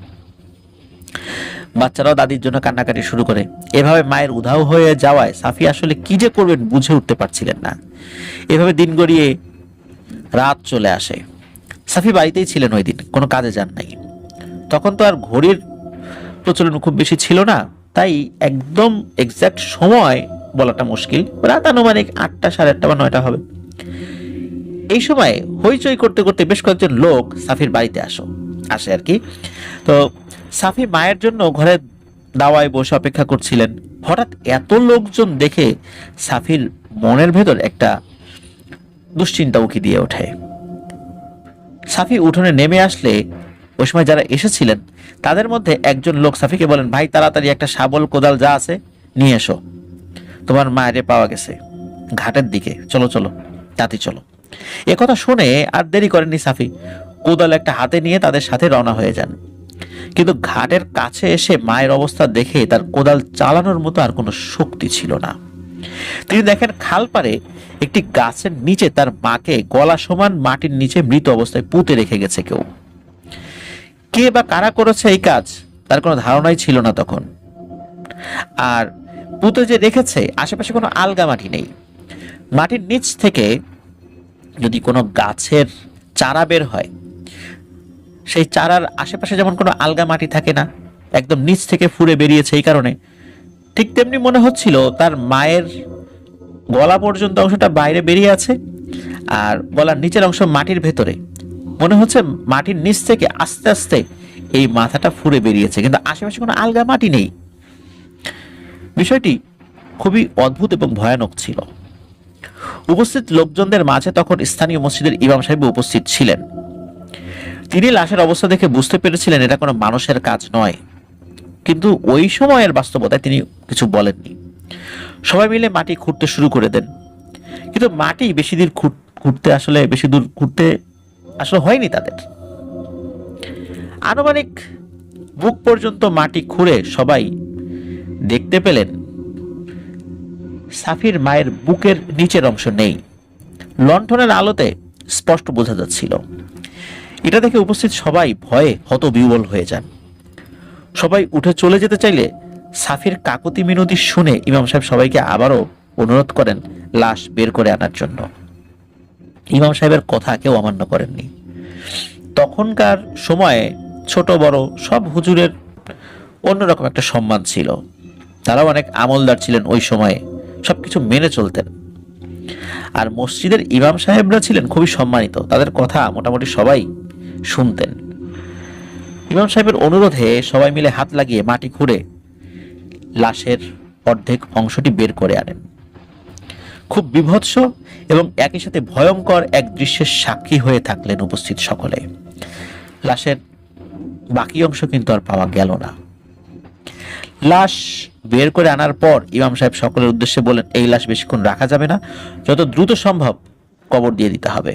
বাচ্চারাও দাদির জন্য কান্নাকাটি শুরু করে। এভাবে মায়ের উধাও হয়ে যাওয়ায় সাফি আসলে কি যে করবেন বুঝে উঠতে পারছিলেন না। এভাবে দিন গড়িয়ে রাত চলে আসে। সাফি বাড়িতেই ছিলেন ওই দিন, কোনো কাজে যান নাই। তখন তো আর ঘড়ির প্রচলন খুব বেশি ছিল না, তাই একদম এক্সাক্ট সময় বলাটা মুশকিল। রাত আনুমানিক 8টা, 8:30 বা 9টা হবে। এই সময় হইচই করতে করতে বেশ কয়েকজন লোক সাফির বাড়িতে আসে আর কি। তো সাফি মায়ের জন্য ঘরে দাওয়ায় বসে অপেক্ষা করছিলেন। হঠাৎ এত লোকজন দেখে সাফির মনের ভেতর একটা দুশ্চিন্তা উকি দিয়ে ওঠে। সাফি উঠোনে নেমে আসলে ওই সময় যারা এসেছিলেন তাদের মধ্যে একজন লোক সাফিকে বলেন, ভাই তাড়াতাড়ি একটা শাবল কোদাল যা আছে নিয়ে এসো, তোমার মায়েরে পাওয়া গেছে ঘাটের দিকে, চলো চলো তাড়াতাড়ি চলো। একথা শুনে আর দেরি করেননি সাফি, কোদাল একটা হাতে নিয়ে তাদের সাথে রওনা হয়ে যান। কিন্তু ঘাটের কাছে এসে মায়ের অবস্থা দেখে তার কোদাল চালানোর মতো আর কোনো শক্তি ছিল না। তিনি দেখেন খাল পাড়ে একটি গাছের নিচে তার মাকে গলা সমান মাটির নিচে মৃত অবস্থায় পুঁতে রেখে গেছে কেউ। কে বা কারা করেছে এই কাজ তার কোনো ধারণাই ছিল না তখন। আর পুঁতে যে রেখেছে আশেপাশে কোনো আলগা মাটি নেই। মাটির নিচ থেকে যদি কোনো গাছের চারা বের হয়, সেই চারার আশেপাশে যেমন কোনো আলগা মাটি থাকে না, একদম নিচ থেকে ফুঁড়ে বেরিয়েছে এই কারণে, ঠিক তেমনি মনে হচ্ছিল তার মায়ের গলা পর্যন্ত অংশটা বাইরে বেরিয়ে আছে আর গলার নিচের অংশ মাটির ভেতরে। মনে হচ্ছে মাটির নিচ থেকে আস্তে আস্তে এই মাথাটা ফুঁড়ে বেরিয়েছে, কিন্তু আশেপাশে কোনো আলগা মাটি নেই। বিষয়টি খুবই অদ্ভুত এবং ভয়ানক ছিল। উপস্থিত লোকজনদের মাঝে তখন স্থানীয় মসজিদের ইমাম সাহেব উপস্থিত ছিলেন। তিনি লাশের অবস্থা দেখে বুঝতে পেরেছিলেন এটা কোনো মানুষের কাজ নয়, কিন্তু ওই সময়ের বাস্তবতায় তিনি কিছু বলেননি। সবাই মিলে মাটি খুঁড়তে শুরু করে দেন, কিন্তু মাটি বেশি দূর খুঁড়তে আসলে হয়নি তাদের। আনুমানিক বুক পর্যন্ত মাটি খুঁড়ে সবাই দেখতে পেলেন সাফির মায়ের বুকের নিচের অংশ নেই। লণ্ঠনের আলোতে স্পষ্ট বোঝা যাচ্ছিল। এটা দেখে উপস্থিত সবাই ভয়ে হতবিহ্বল হয়ে যান। সবাই উঠে চলে যেতে চাইলে সাফির কাকুতি মিনতি শুনে ইমাম সাহেব সবাইকে আবারও অনুরোধ করেন লাশ বের করে আনার জন্য। ইমাম সাহেবের কথা কেউ অমান্য করেননি। তখনকার সময়ে ছোট বড় সব হুজুরের অন্যরকম একটা সম্মান ছিল। তারাও অনেক আমলদার ছিলেন, ওই সময়ে সবকিছু মেনে চলতেন। আর মসজিদের ইমাম সাহেবরা ছিলেন খুবই সম্মানিত, তাদের কথা মোটামুটি সবাই শুনতেন। ইমাম সাহেবের অনুরোধে সবাই মিলে হাত লাগিয়ে মাটি খুঁড়ে লাশের অর্ধেক অংশটি বের করে আনেন। খুব বীভৎস এবং একই সাথে ভয়ঙ্কর এক দৃশ্যের সাক্ষী হয়ে থাকলেন উপস্থিত সকলে। লাশের বাকি অংশ কিন্তু আর পাওয়া গেল না। লাশ বের করে আনার পর ইমাম সাহেব সকলের উদ্দেশ্যে বলেন, এই লাশ বেশিক্ষণ রাখা যাবে না, যত দ্রুত সম্ভব কবর দিয়ে দিতে হবে।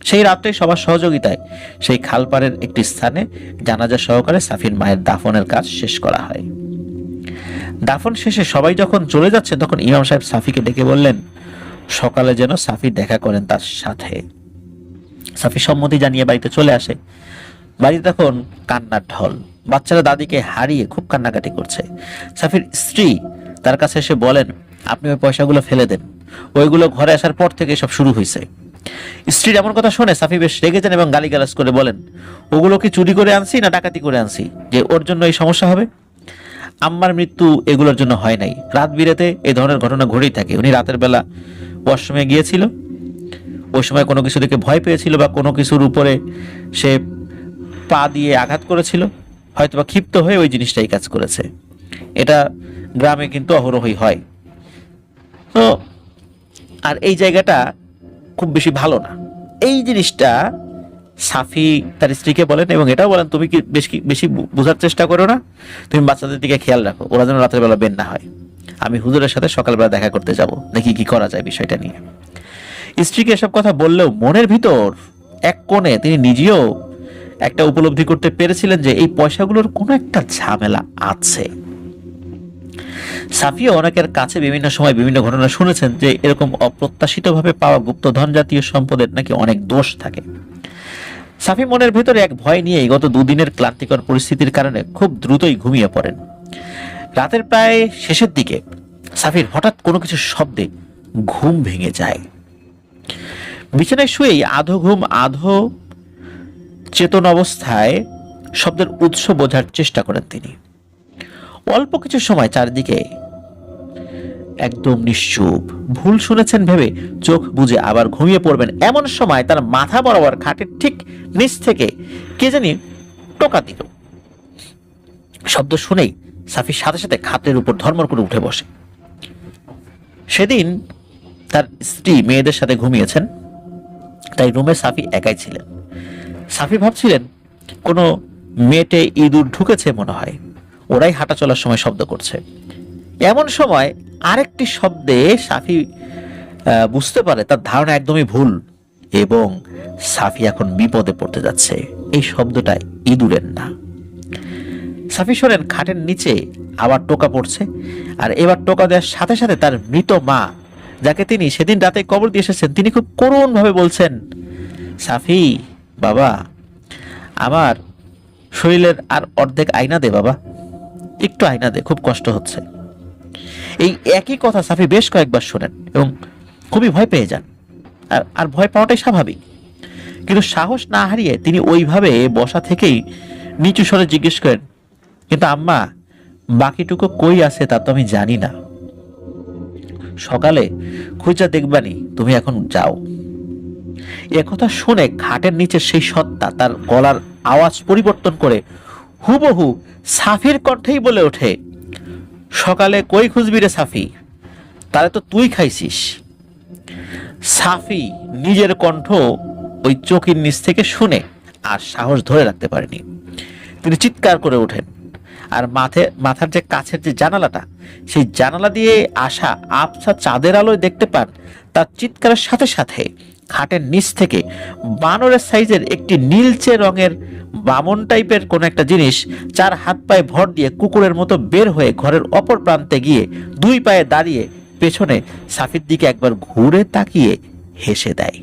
সেই রাতে সবার সহযোগিতায় সেই খালপাড়ের একটি স্থানে জানাজা সহকারে সাফির মায়ের দাফনের কাজ শেষ করা হয়। দাফন শেষে সবাই যখন চলে যাচ্ছে তখন ইমাম সাহেব সাফিকে ডেকে বললেন সকালে যেন সাফি দেখা করেন তার সাথে। সাফি সম্মতি জানিয়ে বাড়িতে চলে আসে। বাড়িতে তখন কান্নার ঢল। বাচ্চারা দাদিকে হারিয়ে খুব কান্নাকাটি করছে। সাফির স্ত্রী তার কাছে এসে বলেন, আপনি ওই পয়সাগুলো ফেলে দেন, ওইগুলো ঘরে আসার পর থেকে সব শুরু হয়েছে। স্ত্রীর এমন কথা শুনে সাফি বেশ রেগে যান এবং গালিগালাজ করে বলেন, ওগুলো কি চুরি করে আনছি না ডাকাতি করে আনছি যে ওর জন্য এই সমস্যা হবে? আম্মার মৃত্যু এগুলোর জন্য হয় নাই। রাত বিরেতে এই ধরনের ঘটনা ঘটেই থাকে। উনি রাতের বেলা ওয়াশরুমে গিয়েছিল, ওই সময় কোনো কিছু দেখে ভয় পেয়েছিল বা কোনো কিছুর উপরে সে পা দিয়ে আঘাত করেছিল, হয়তোবা ক্ষিপ্ত হয়ে ওই জিনিসটাই কাজ করেছে। এটা গ্রামে কিন্তু অহরহই হয়। তো আর এই জায়গাটা খুব বেশি ভালো না। এই জিনিসটা সাফি তার স্ত্রীকে বলেন এবং এটাও বলেন, তুমি কি বেশি বোঝার চেষ্টা করো না, তুমি বাচ্চাদের দিকে খেয়াল রাখো, ওরা যেন রাতের বেলা বের না হয়। আমি হুজুরের সাথে সকালবেলা দেখা করতে যাব, দেখি কি করা যায় বিষয়টা নিয়ে। স্ত্রীকে এসব কথা বললেও মনের ভিতর এক কোণে তিনি নিজেও একটা উপলব্ধি করতে পেরেছিলেন যে এই পয়সাগুলোর কোনো একটা ঝামেলা আছে। সাফিও অনেকের কাছে বিভিন্ন সময় বিভিন্ন ঘটনা শুনেছেন যে এরকম অপ্রত্যাশিতভাবে পাওয়া গুপ্তধন জাতীয় সম্পদের নাকি অনেক দোষ থাকে। সাফি মনের ভেতরে এক ভয় নিয়ে গত দুদিনের ক্লান্তিকর পরিস্থিতির কারণে খুব দ্রুতই ঘুমিয়ে পড়েন। রাতের প্রায় শেষের দিকে সাফির হঠাৎ কোনো কিছু শব্দে ঘুম ভেঙে যায়। বিছানায় শুয়েই আধো ঘুম আধো চেতন অবস্থায় শব্দের উৎস বোঝার চেষ্টা করেন তিনি। অল্প কিছু সময় চারিদিকে একদম নিশ্চুপ। ভুল শুনেছেন ভেবে চোখ বুজে আবার ঘুমিয়ে পড়বেন। এমন সময় তার মাথা বরাবর খাটের ঠিক নিচ থেকে কে জানি টোকা দিল। শব্দ শুনেই সাফির সাথে সাথে খাটের উপর ধর্মর করে উঠে বসে। সেদিন তার স্ত্রী মেয়েদের সাথে ঘুমিয়েছেন, তাই রুমে সাফি একাই ছিলেন। সাফি ভাবছিলেন কোনো মেটে ইঁদুর ঢুকেছে মনে হয়, ওরাই হাঁটা চলার সময় শব্দ করছে। এমন সময় আরেকটি শব্দে সাফি বুঝতে পারে তার ধারণা একদমই ভুল। এবং সাফি এখন বিপদে পড়তে যাচ্ছে। এই শব্দটা ইঁদুরের না। সাফি শোনেন খাটের নিচে আবার টোকা পড়ছে, আর এবার টোকা দেওয়ার সাথে সাথে তার মৃত মা, যাকে তিনি সেদিন রাতে কবর দিয়ে এসেছেন, তিনি খুব করুণ ভাবে বলছেন, সাফি বাবা, আমার শরীরের আর অর্ধেক আয়না দে বাবা, একটু আয়না দে, খুব কষ্ট হচ্ছে। এই একই কথা সাফি বেশ কয়েকবার শোনেন এবং খুবই ভয় পেয়ে যান। আর ভয় পাওয়াটাই স্বাভাবিক, কিন্তু সাহস না হারিয়ে তিনি ওইভাবে বসা থেকেই নিচু স্বরে জিজ্ঞেস করেন, কিন্তু আম্মা, বাকিটুকু কই আছে তা তো আমি জানি না। সকালে খুঁজা দেখবানি, তুমি এখন যাও। একথা শুনে খাটের নিচে সেই সত্তা তার গলার আওয়াজ পরিবর্তন করে হুবহু সাফির কণ্ঠেই বলে ওঠে, সকালে কই খুঁজবি রে সাফি, তাহলে তো তুই খাইছিস। সাফি নিজের কণ্ঠ ওই চোখের নিচ থেকে শুনে আর সাহস ধরে রাখতে পারেনি। তিনি চিৎকার করে ওঠেন, আর মাথার যে কাছের যে জানালাটা, সেই জানালা দিয়ে আসা আবছা চাঁদের আলোয় দেখতে পান তার চিৎকারের সাথে সাথে খাটের নিচ থেকে বানরের সাইজের একটি নীলচে রঙের বামন টাইপের কোন একটা জিনিস 4 হাত পায়ে ভর দিয়ে কুকুরের মতো বের হয়ে ঘরের অপর প্রান্তে গিয়ে 2 পায়ে দাঁড়িয়ে পেছনে সাফির দিকে একবার ঘুরে তাকিয়ে হেসে দেয়।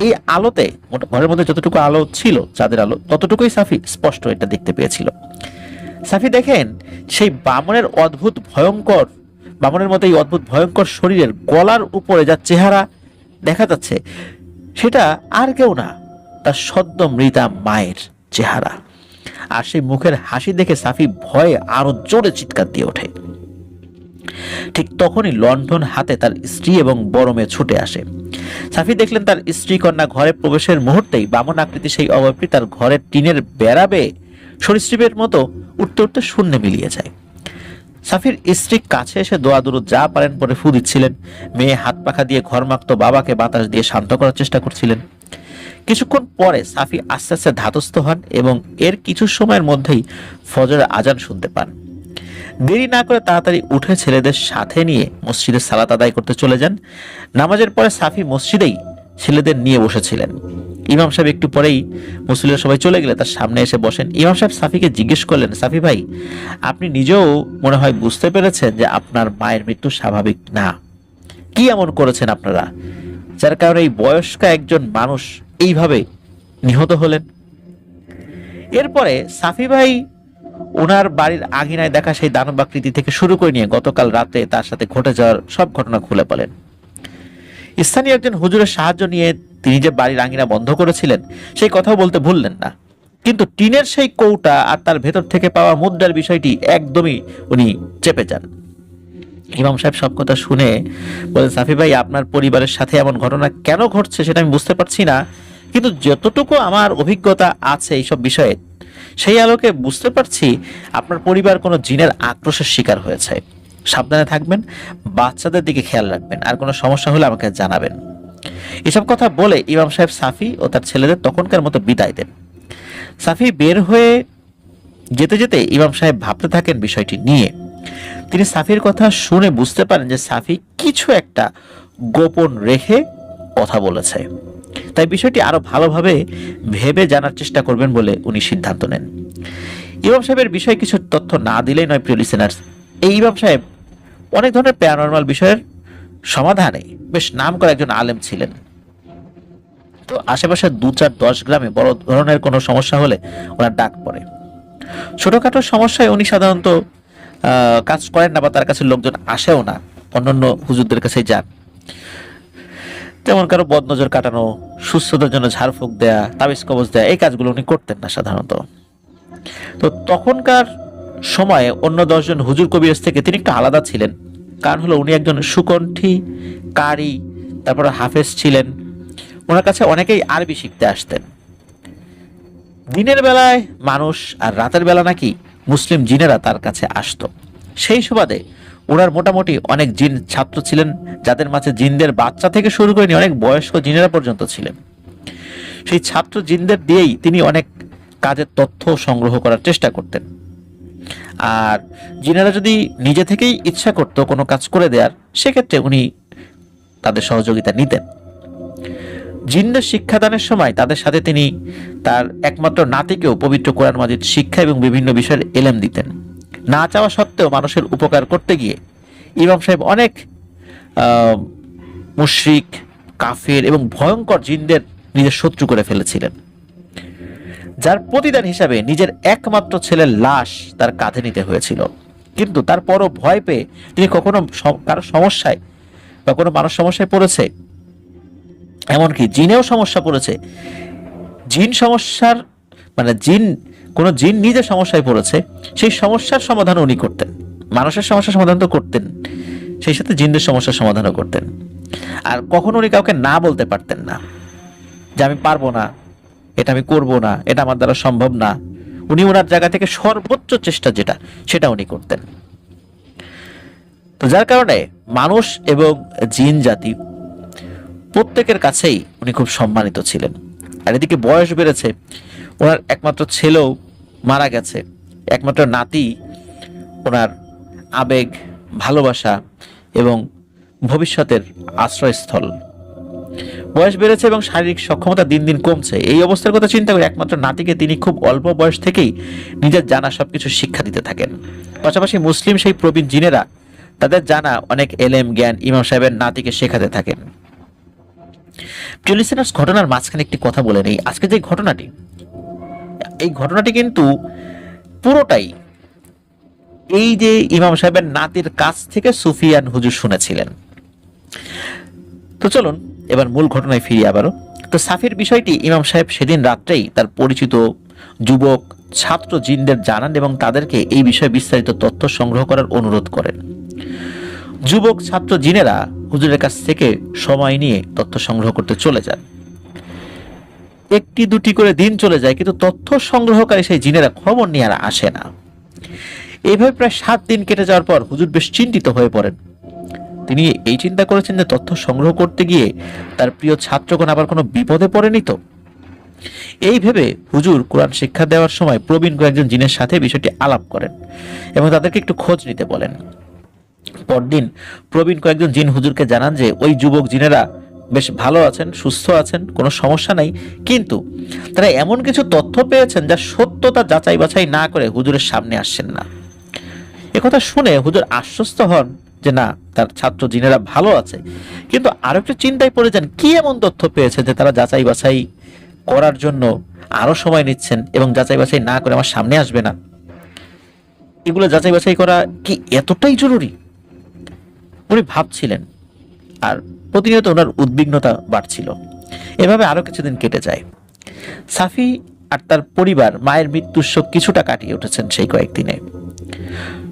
এই আলোতে ঘরের মধ্যে যতটুকু আলো ছিল, চাঁদের আলো, ততটুকুই সাফি স্পষ্ট এটা দেখতে পেয়েছিল। সাফি দেখেন সেই বামনের মতো এই অদ্ভুত ভয়ঙ্কর শরীরের গলার উপরে যা চেহারা দেখা যাচ্ছে, সেটা আর কেউ না, তার সদ্য মৃতা মায়ের চেহারা। আর সেই মুখের হাসি দেখে সাফি ভয়ে আরো জোরে চিৎকার দিয়ে ওঠে। ঠিক তখনই লণ্ঠন হাতে তার স্ত্রী এবং বড় মেয়ে ছুটে আসে। সাফি দেখলেন তার স্ত্রী কন্যা ঘরে প্রবেশের মুহূর্তেই বামন আকৃতি সেই অবয়বটি তার ঘরের টিনের বেড়া বেয়ে সরীসৃপের মতো উঠতে উঠতে শূন্যে মিলিয়ে যায়। সাফির স্ত্রী কাছে এসে দোয়া দুরুদ যা পারেন পরে ফু দিচ্ছিলেন। মেয়ে হাত পাখা দিয়ে ঘরমাক্ত বাবাকে বাতাস দিয়ে শান্ত করার চেষ্টা করছিলেন। কিছুক্ষণ পরে সাফি আস্তে আস্তে ধাতস্থ হন এবং এর কিছু সময়ের মধ্যেই ফজরের আজান শুনতে পান। দেরি না করে তাড়াতাড়ি উঠে ছেলেদের সাথে নিয়ে মসজিদে সালাত আদায় করতে চলে যান। নামাজের পরে সাফি মসজিদেই ছেলেদের নিয়ে বসেছিলেন। ইমাম সাহেব একটু পরেই মুসল্লিরা সবাই চলে গেলে তার সামনে এসে বসেন। ইমাম সাহেব সাফিকে জিজ্ঞেস করলেন, সাফি ভাই, আপনি নিজেও মনে হয় বুঝতে পেরেছেন যে আপনার মায়ের মৃত্যু স্বাভাবিক না। কি এমন করেছেন আপনারা যার কারণে এই বয়স্ক একজন মানুষ এইভাবে নিহত হলেন? এরপরে সাফি ভাই ওনার বাড়ির আঙিনায় দেখা সেই দানবাকৃতি থেকে শুরু করে নিয়ে গতকাল রাতে তার সাথে ঘটে যাওয়ার সব ঘটনা খুলে বলেন। স্থানীয় একজন হুজুরের সাহায্য নিয়ে তিনি যে বাড়ির আঙিনা বন্ধ করেছিলেন সেই কথাও বলতে ভুললেন না, কিন্তু টিনের সেই কৌটা আর তার ভেতর থেকে পাওয়া মুদ্রার বিষয়টি একদমই উনি চেপে যান। ইমাম সাহেব সব কথা শুনে বলেন, সাফি ভাই, আপনার পরিবারের সাথে এমন ঘটনা কেন ঘটছে সেটা আমি বুঝতে পারছি না, কিন্তু যতটুকু আমার অভিজ্ঞতা আছে এইসব বিষয়ে সেই আলোকে বুঝতে পারছি আপনার পরিবার কোনো জিনের আক্রোশের শিকার হয়েছে। সাবধানে থাকবেন, বাচ্চাদের দিকে খেয়াল রাখবেন, আর কোনো সমস্যা হলে আমাকে জানাবেন। এসব কথা বলে ইমাম সাহেব সাফি ও তার ছেলেদের তখনকার মতো বিদায় দেন। সাফি বের হয়ে যেতে যেতে ইমাম সাহেব ভাবতে থাকেন বিষয়টি নিয়ে। তিনি সাফির কথা শুনে বুঝতে পারেন যে সাফি কিছু একটা গোপন রেখে কথা বলেছে, তাই বিষয়টি আরো ভালোভাবে ভেবে জানার চেষ্টা করবেন বলে উনি সিদ্ধান্ত নেন। ইমাম সাহেবের বিষয়ে কিছু তথ্য না দিলেই নয়। প্রিয় লিসেনার্স, এই ইমাম সাহেব অনেক ধরনের প্যারানরমাল বিষয়ের সমাধানে বেশ নাম করা একজন আলেম ছিলেন। তো আশেপাশে 2-4-10 গ্রামে বড় ধরনের কোনো সমস্যা হলে ওনার ডাক পড়ে। ছোটখাটো সমস্যায় উনি সাধারণত কাজ করেন না বা তার কাছে লোকজন আসেও না, অন্যান্য হুজুরদের কাছে যান। যেমন কারো বদনজর কাটানো, সুস্থতার জন্য ঝাড়ফুঁক দেয়া, তাবিজ কবজ দেয়া, এই কাজগুলো উনি করতেন না সাধারণত। তো তখনকার সময়ে অন্য 10 জন হুজুর কবিরাজ থেকে তিনি একটু আলাদা ছিলেন। কারণ হলো উনি একজন সুকণ্ঠী কারি, তারপর হাফেজ ছিলেন। ওনার কাছে অনেকেই আরবি শিখতে আসতেন। দিনের বেলায় মানুষ আর রাতের বেলা নাকি মুসলিম জিনেরা তার কাছে আসতো। সেই সুবাদে ওনার মোটামুটি অনেক জিন ছাত্র ছিলেন, যাদের মাঝে জিনদের বাচ্চা থেকে শুরু করে অনেক বয়স্ক জিনেরা পর্যন্ত ছিলেন। সেই ছাত্র জিনদের দিয়েই তিনি অনেক কাজের তথ্য সংগ্রহ করার চেষ্টা করতেন। আর জিনেরা যদি নিজে থেকেই ইচ্ছা করতো কোনো কাজ করে দেওয়ার, সেক্ষেত্রে উনি তাদের সহযোগিতা নিতেন। জিনদের শিক্ষাদানের সময় তাদের সাথে তিনি তার একমাত্র নাতিকেও পবিত্র কোরআন মাজিদ শিক্ষা এবং বিভিন্ন বিষয়ের এলেম দিতেন। না চাওয়া সত্ত্বেও মানুষের উপকার করতে গিয়ে ইমাম সাহেব অনেক মুশরিক, কাফের এবং ভয়ঙ্কর জিনদের নিজের শত্রু করে ফেলেছিলেন, যার প্রতিদান হিসাবে নিজের একমাত্র ছেলের লাশ তার কাঁধে নিতে হয়েছিল। কিন্তু তারপরও ভয় পেয়ে তিনি কখনো কারো সমস্যায় বা কোনো মানুষ সমস্যায় পড়েছে, এমনকি জিনেও সমস্যা পড়েছে, জিন সমস্যার মানে কোনো জিন নিজে সমস্যায় পড়েছে, সেই সমস্যার সমাধান উনি করতেন। মানুষের সমস্যার সমাধান তো করতেন, সেই সাথে জিনদের সমস্যার সমাধানও করতেন। আর কখনো উনি কাউকে না বলতে পারতেন না যে আমি পারবো না, এটা আমি করব না, এটা আমার দ্বারা সম্ভব না। উনি ওনার জায়গা থেকে সর্বোচ্চ চেষ্টা যেটা, সেটা উনি করতেন। তো যার কারণে মানুষ এবং জিন জাতি প্রত্যেকের কাছেই উনি খুব সম্মানিত ছিলেন। আর এদিকে বয়স বেড়েছে, ওনার একমাত্র ছেলেও মারা গেছে, একমাত্র নাতি ওনার আবেগ, ভালোবাসা এবং ভবিষ্যতের আশ্রয়স্থল। বয়স বেড়েছে এবং শারীরিক সক্ষমতা দিন দিন কমছে। এই অবস্থার কথা চিন্তা করে একমাত্র নাতিকে তিনি খুব অল্প বয়স থেকেই নিজের জানা সবকিছু শিক্ষা দিতে থাকেন। পাশাপাশি মুসলিম সেই প্রবীণ জিনেরা তাদের জানা অনেক এলেম জ্ঞান ইমাম সাহেবের নাতিকে শেখাতে থাকেন। লিসেনার্স, ঘটনার মাঝখানে একটি কথা বলে নেই। আজকে যে ঘটনাটি, এই ঘটনাটি কিন্তু পুরোটাই এই যে ইমাম সাহেবের নাতির কাছ থেকে সুফিয়ান হুজুর শুনেছিলেন। তো চলুন এবার মূল ঘটনায় ফিরি আবারও। তো সাফির বিষয়টি ইমাম সাহেব সেদিন রাত্রেই তার পরিচিত যুবক ছাত্র জিনদের জানান এবং তাদেরকে এই বিষয়ে বিস্তারিত তথ্য সংগ্রহ করার অনুরোধ করেন। যুবক ছাত্র জিনেরা হুজুরের কাছ থেকে সময় নিয়ে তথ্য সংগ্রহ করতে চলে যান। একটি দুটি করে দিন চলে যায়, কিন্তু তথ্য সংগ্রহকারী সেই জিনেরা খবর নিয়ে আর আসে না। এইভাবে প্রায় 7 দিন কেটে যাওয়ার পর হুজুর বেশ চিন্তিত হয়ে পড়েন। তিনি এই চিন্তা করেছেন যে তথ্য সংগ্রহ করতে গিয়ে তার প্রিয় ছাত্রগণ আবার কোনো বিপদে পড়েনি তো। এই ভেবে হুজুর কোরআন শিক্ষা দেওয়ার সময় প্রবীণ কয়েকজন জিনের সাথে বিষয়টি আলাপ করেন এবং তাদেরকে একটু খোঁজ নিতে বলেন। পরদিন প্রবীণ কয়েকজন জিন হুজুরকে জানান যে ওই যুবক জিনেরা বেশ ভালো আছেন, সুস্থ আছেন, কোনো সমস্যা নাই, কিন্তু তারা এমন কিছু তথ্য পেয়েছেন যা সত্যতা যাচাই বাছাই না করে হুজুরের সামনে আসছেন না। একথা শুনে হুজুর আশ্বস্ত হন যে না, তার ছাত্র জিনেরা ভালো আছে, কিন্তু আরো একটু চিন্তায় পড়ে যান কি এমন তথ্য পেয়েছে যে তারা যাচাই বাছাই করার জন্য আরো সময় নিচ্ছেন এবং যাচাই বাছাই না করে আমার সামনে আসবে না। এগুলো যাচাই বাছাই করা কি এতটাই জরুরি? উনি ভাবছিলেন, আর প্রতিনিয়ত ওনার উদ্বিগ্নতা বাড়ছিল। এভাবে আরো কিছুদিন কেটে যায়। সাফি আর তার পরিবার মায়ের মৃত্যুর শোক কিছুটা কাটিয়ে উঠেছেন সেই কয়েকদিনে।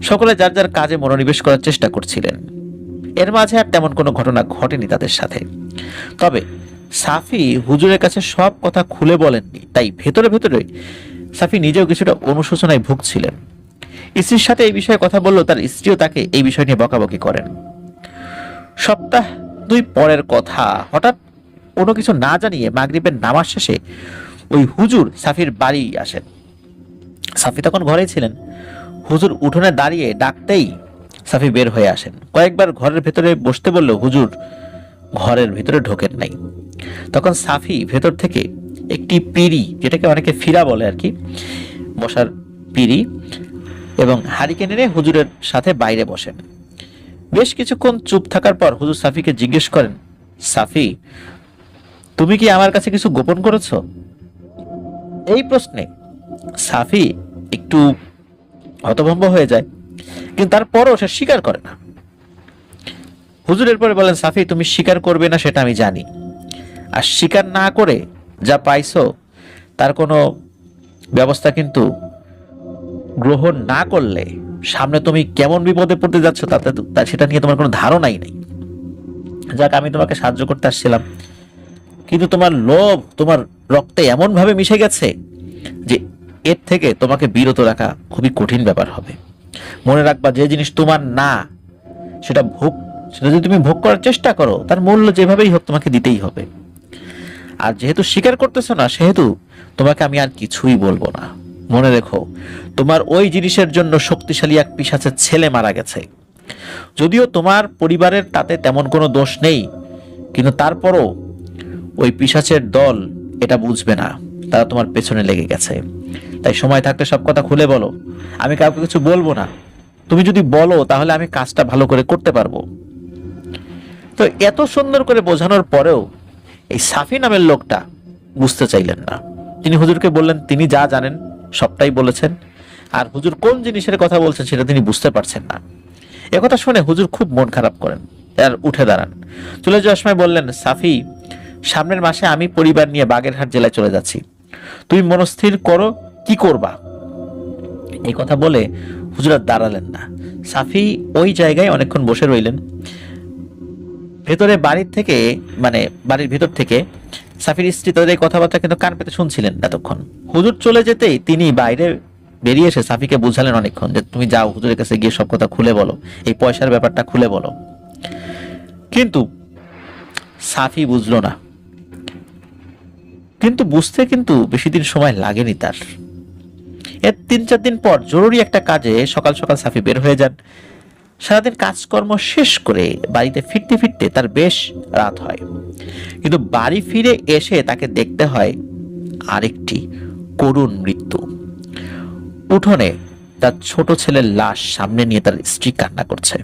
সকলে যার যার কাজে মনোনিবেশ করার চেষ্টা করছিলেন। এর মাঝে আর তেমন কোনো ঘটনা ঘটেনি তাদের সাথে। তবে সাফি হুজুরের কাছে সব কথা খুলে বলেননি, তাই ভেতরে ভেতরে সাফি নিজেও কিছুটা অনুশোচনায় ভুগছিলেন। স্ত্রীর সাথে এই বিষয়ে কথা বললেও তার স্ত্রীও তাকে এই বিষয় নিয়ে বকাবকি করেন। সপ্তাহ 2 পরের কথা, হঠাৎ কোনো কিছু না জানিয়ে মাগরিবের নামাজ শেষে ওই হুজুর সাফির বাড়ি আসেন। সাফি তখন ঘরেই ছিলেন। হুজুর উঠোনে দাঁড়িয়ে ডাকতেই সাফি বের হয়ে আসেন। কয়েকবার ঘরের ভেতরে বসতে বলল, হুজুর ঘরের ভেতরে ঢোকেন নাই। তখন সাফি ভেতর থেকে একটি পিঁড়ি, যেটাকে অনেকে ফিরা বলে আর কি, বসার পিঁড়ি এবং হারিকেন এনে হুজুরের সাথে বাইরে বসেন। বেশ কিছুক্ষণ চুপ থাকার পর হুজুর সাফিকে জিজ্ঞেস করেন, সাফি, তুমি কি আমার কাছে কিছু গোপন করেছ? এই প্রশ্নে সাফি একটু হতভম্ব হয়ে যায়, কিন্তু তারপরও সে স্বীকার করে না। হুজুর এরপরে বলেন, সাফি, তুমি স্বীকার করবে না সেটা আমি জানি, আর স্বীকার না করে যা পাইছো তার কোনো ব্যবস্থা কিন্তু গ্রহণ না করলে সামনে তুমি কেমন বিপদে পড়তে যাচ্ছ সেটা নিয়ে তোমার কোনো ধারণাই নেই। যাক, আমি তোমাকে সাহায্য করতে আসছিলাম, কিন্তু তোমার লোভ তোমার রক্তে এমন ভাবে মিশে গেছে যে এর থেকে তোমাকে বিরত রাখা খুবই কঠিন ব্যাপার হবে। মনে রাখবা, যে জিনিস তোমার না সেটা যদি তুমি ভোগ করার চেষ্টা করো, তার মূল্য যেভাবেই হোক তোমাকে দিতেই হবে। আর যেহেতু স্বীকার করতেছো না, সেহেতু তোমাকে আমি আর কিছুই বলবো না। মনে রেখো, তোমার ওই জিনিসের জন্য শক্তিশালী এক পিশাচের ছেলে মারা গেছে। যদিও তোমার পরিবারের তাতে তেমন কোনো দোষ নেই, কিন্তু তারপরও ওই পিশাচের দল এটা বুঝবে না, তারা তোমার পেছনে লেগে গেছে। তাই সময় থাকতে সব কথা খুলে বলো, আমি কাউকে কিছু বলবো না। তুমি যদি বলো তাহলে আমি কাজটা ভালো করে করতে পারবো। তো এত সুন্দর করে বোঝানোর পরেও এই সাফি নামের লোকটা বুঝতে চাইলেন না। তিনি হুজুরকে বললেন তিনি যা জানেন সবটাই বলেছেন, আর হুজুর কোন জিনিসের কথা বলছেন সেটা তিনি বুঝতে পারছেন না। একথা শুনে হুজুর খুব মন খারাপ করেন, আর উঠে দাঁড়ান। চলে যাওয়ার সময় বললেন, সাফি, সামনের মাসে আমি পরিবার নিয়ে বাগেরহাট জেলায় চলে যাচ্ছি, তুমি মনস্থির করো কি করবা। এই কথা বলে হুজুর আর দাঁড়ালেন না। সাফি ওই জায়গায় অনেকক্ষণ বসে রইলেন। ভেতরে বাড়ির থেকে, মানে বাড়ির ভেতর থেকে সাফির স্ত্রী তাদের এই কথাবার্তা কিন্তু কান পেতে শুনছিলেন এতক্ষণ। হুজুর চলে যেতেই তিনি বাইরে বেরিয়ে এসে সাফিকে বুঝালেন অনেকক্ষণ যে তুমি যাও, হুজুরের কাছে গিয়ে সব কথা খুলে বলো, এই পয়সার ব্যাপারটা খুলে বলো। কিন্তু সাফি বুঝলো না। কিন্তু বুঝতে কিন্তু বেশি দিন সময় লাগেনি তার। এর 3-4 দিন পর জরুরি একটা কাজে সকাল সকাল সাফি বের হয়ে যান। সারাদিন কাজকর্ম শেষ করে বাড়িতে ফিরতে ফিরতে তার বেশ রাত হয়। কিন্তু বাড়ি ফিরে এসে তাকে দেখতে হয় আরেকটি করুণ মৃত্যু। উঠোনে তার ছোট ছেলের লাশ সামনে নিয়ে তার স্ত্রী কান্না করছে।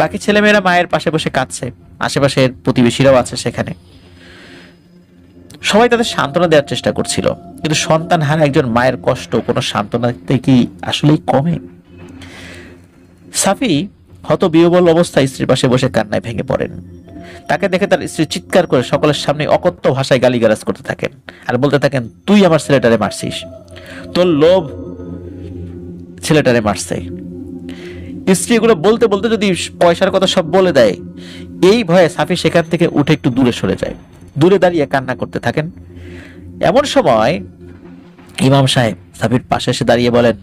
বাকি ছেলেমেয়েরা মায়ের পাশে বসে কাঁদছে, আশেপাশের প্রতিবেশীরাও আছে সেখানে। সবাই তাদের সান্ত্বনা দেওয়ার চেষ্টা করছিল, কিন্তু সন্তান হারা একজন মায়ের কষ্ট কোনো সান্ত্বনাতে কি আসলেই কমে? সাফি হতবিহ্বল অবস্থায় স্ত্রীর পাশে বসে কান্নায় ভেঙে পড়েন। তাকে দেখে তার স্ত্রী চিৎকার করে সকলের সামনে অকথ্য ভাষায় গালিগালাজ করতে থাকেন, আর বলতে থাকেন, তুই আমার ছেলেটারে মারছিস, তোর লোভ ছেলেটারে মারছে। স্ত্রী এগুলো বলতে বলতে যদি পয়সার কথা সব বলে দেয়, এই ভয়ে সাফি সেখান থেকে উঠে একটু দূরে সরে যায়। দূরে দাঁড়িয়ে কান্না করতে থাকেন। এমন সময় ইমাম সাহেব সাফির পাশে এসে দাঁড়িয়ে বলেন,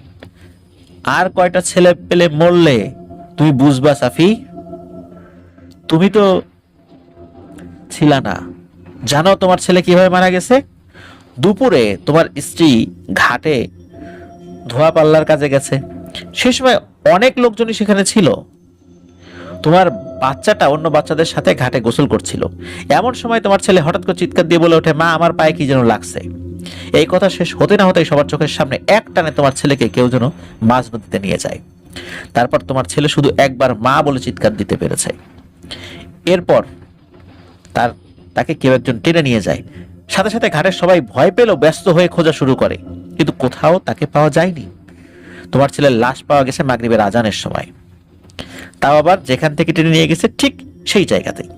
আর কয়টা ছেলে পেলে মরলে তুমি বুঝবা সাফি? তুমি তো ছিলা না, জানো তোমার ছেলে কিভাবে মারা গেছে? দুপুরে তোমার স্ত্রী ঘাটে ধোয়া পাল্লার কাজে গেছে, সে সময় অনেক লোকজনই সেখানে ছিল। তোমার বাচ্চাটা অন্য বাচ্চাদের সাথে ঘাটে গোসল করছিল। এমন সময় তোমার ছেলে হঠাৎ করে চিৎকার দিয়ে বলে ওঠে, মা, আমার পায়ে কি যেন লাগছে। এই কথা শেষ হতে না হতেই সবার চোখের সামনে এক টানে তোমার ছেলেকে কেউ যেন মাঝ নদীতে নিয়ে যায়। তারপর তোমার ছেলে শুধু একবার মা বলে চিৎকার দিতে পেরেছে। এরপর তাকে কেউ একজন টেনে নিয়ে যায়। সাথে সাথে ঘাটের সবাই ভয় পেলেও ব্যস্ত হয়ে খোঁজা শুরু করে, কিন্তু কোথাও তাকে পাওয়া যায়নি। তোমার ছেলের লাশ পাওয়া গেছে মাগরিবের আজানের সময়, তাও আবার যেখান থেকে টেনে নিয়ে গেছে ঠিক সেই জায়গাতেই।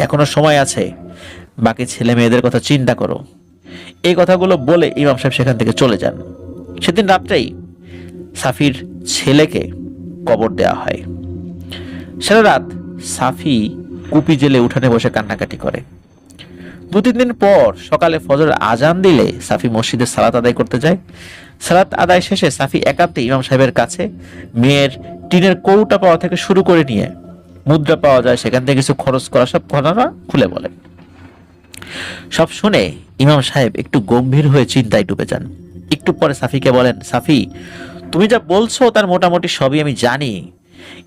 এখনো সময় আছে, বাকি ছেলে মেয়েদের কথা চিন্তা করো। এই কথাগুলো বলে ইমাম সাহেব সেখান থেকে চলে যান। সেদিন রাত্রেই সাফির ছেলেকে কবর দেওয়া হয়। সারা রাত সাফি কুপি জেলে উঠানে বসে কান্নাকাটি করে। 2-3 দিন পর সকালে ফজর আজান দিলে সাফি মসজিদে সালাত আদায় করতে যায়। সালাত আদায় শেষে সাফি একান্তে ইমাম সাহেবের কাছে মেয়ের টিনের কৌটা পাওয়া থেকে শুরু করে নিয়ে মুদ্রা পাওয়া যায় সেখান থেকে কিছু খরচ করা সব ঘটনা খুলে বলেন। সব শুনে ইমাম সাহেব একটু গম্ভীর হয়ে চিন্তায় ডুবে যান। একটু পরে সাফিকে বলেন, সাফি, তুমি যা বলছো তার মোটামুটি সবই আমি জানি,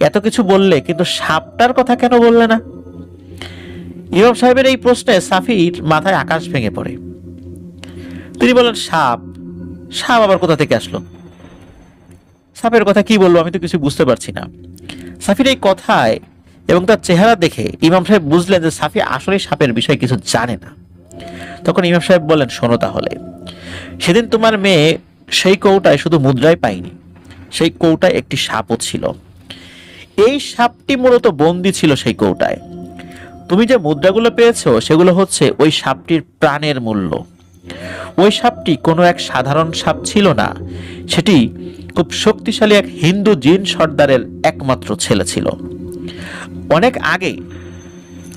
এত কিছু বললে কিন্তু সাপটার কথা কেন বললে না? ইমাম সাহেবের এই প্রশ্নে সাফির মাথায় আকাশ ভেঙে পড়ে। তিনি বলেন, সাপ? সাপ আবার কোথা থেকে আসলো? সাপের কথা কি বলবো, আমি তো কিছু বুঝতে পারছি না। সাফির এই কথায় এবং তার চেহারা দেখে ইমাম সাহেব বুঝলেন যে সাফি আসলে সাপের বিষয়ে কিছু জানে না। তখন ইমাম সাহেব বলেন, শোনো তাহলে, সেদিন তোমার মেয়ে সেই কৌটায় শুধু মুদ্রাই পায়নি, সেই কৌটায় একটি সাপও ছিল। এই সাপটি মূলত বন্দী ছিল সেই কৌটায়। তুমি যে মুদ্রাগুলো পেয়েছো সেগুলো হচ্ছে ওই সাপটির প্রাণের মূল্য। ওই সাপটি কোনো এক সাধারণ সাপ ছিল না, সেটি খুব শক্তিশালী এক হিন্দু জিন সর্দারের একমাত্র ছেলে ছিল। অনেক আগে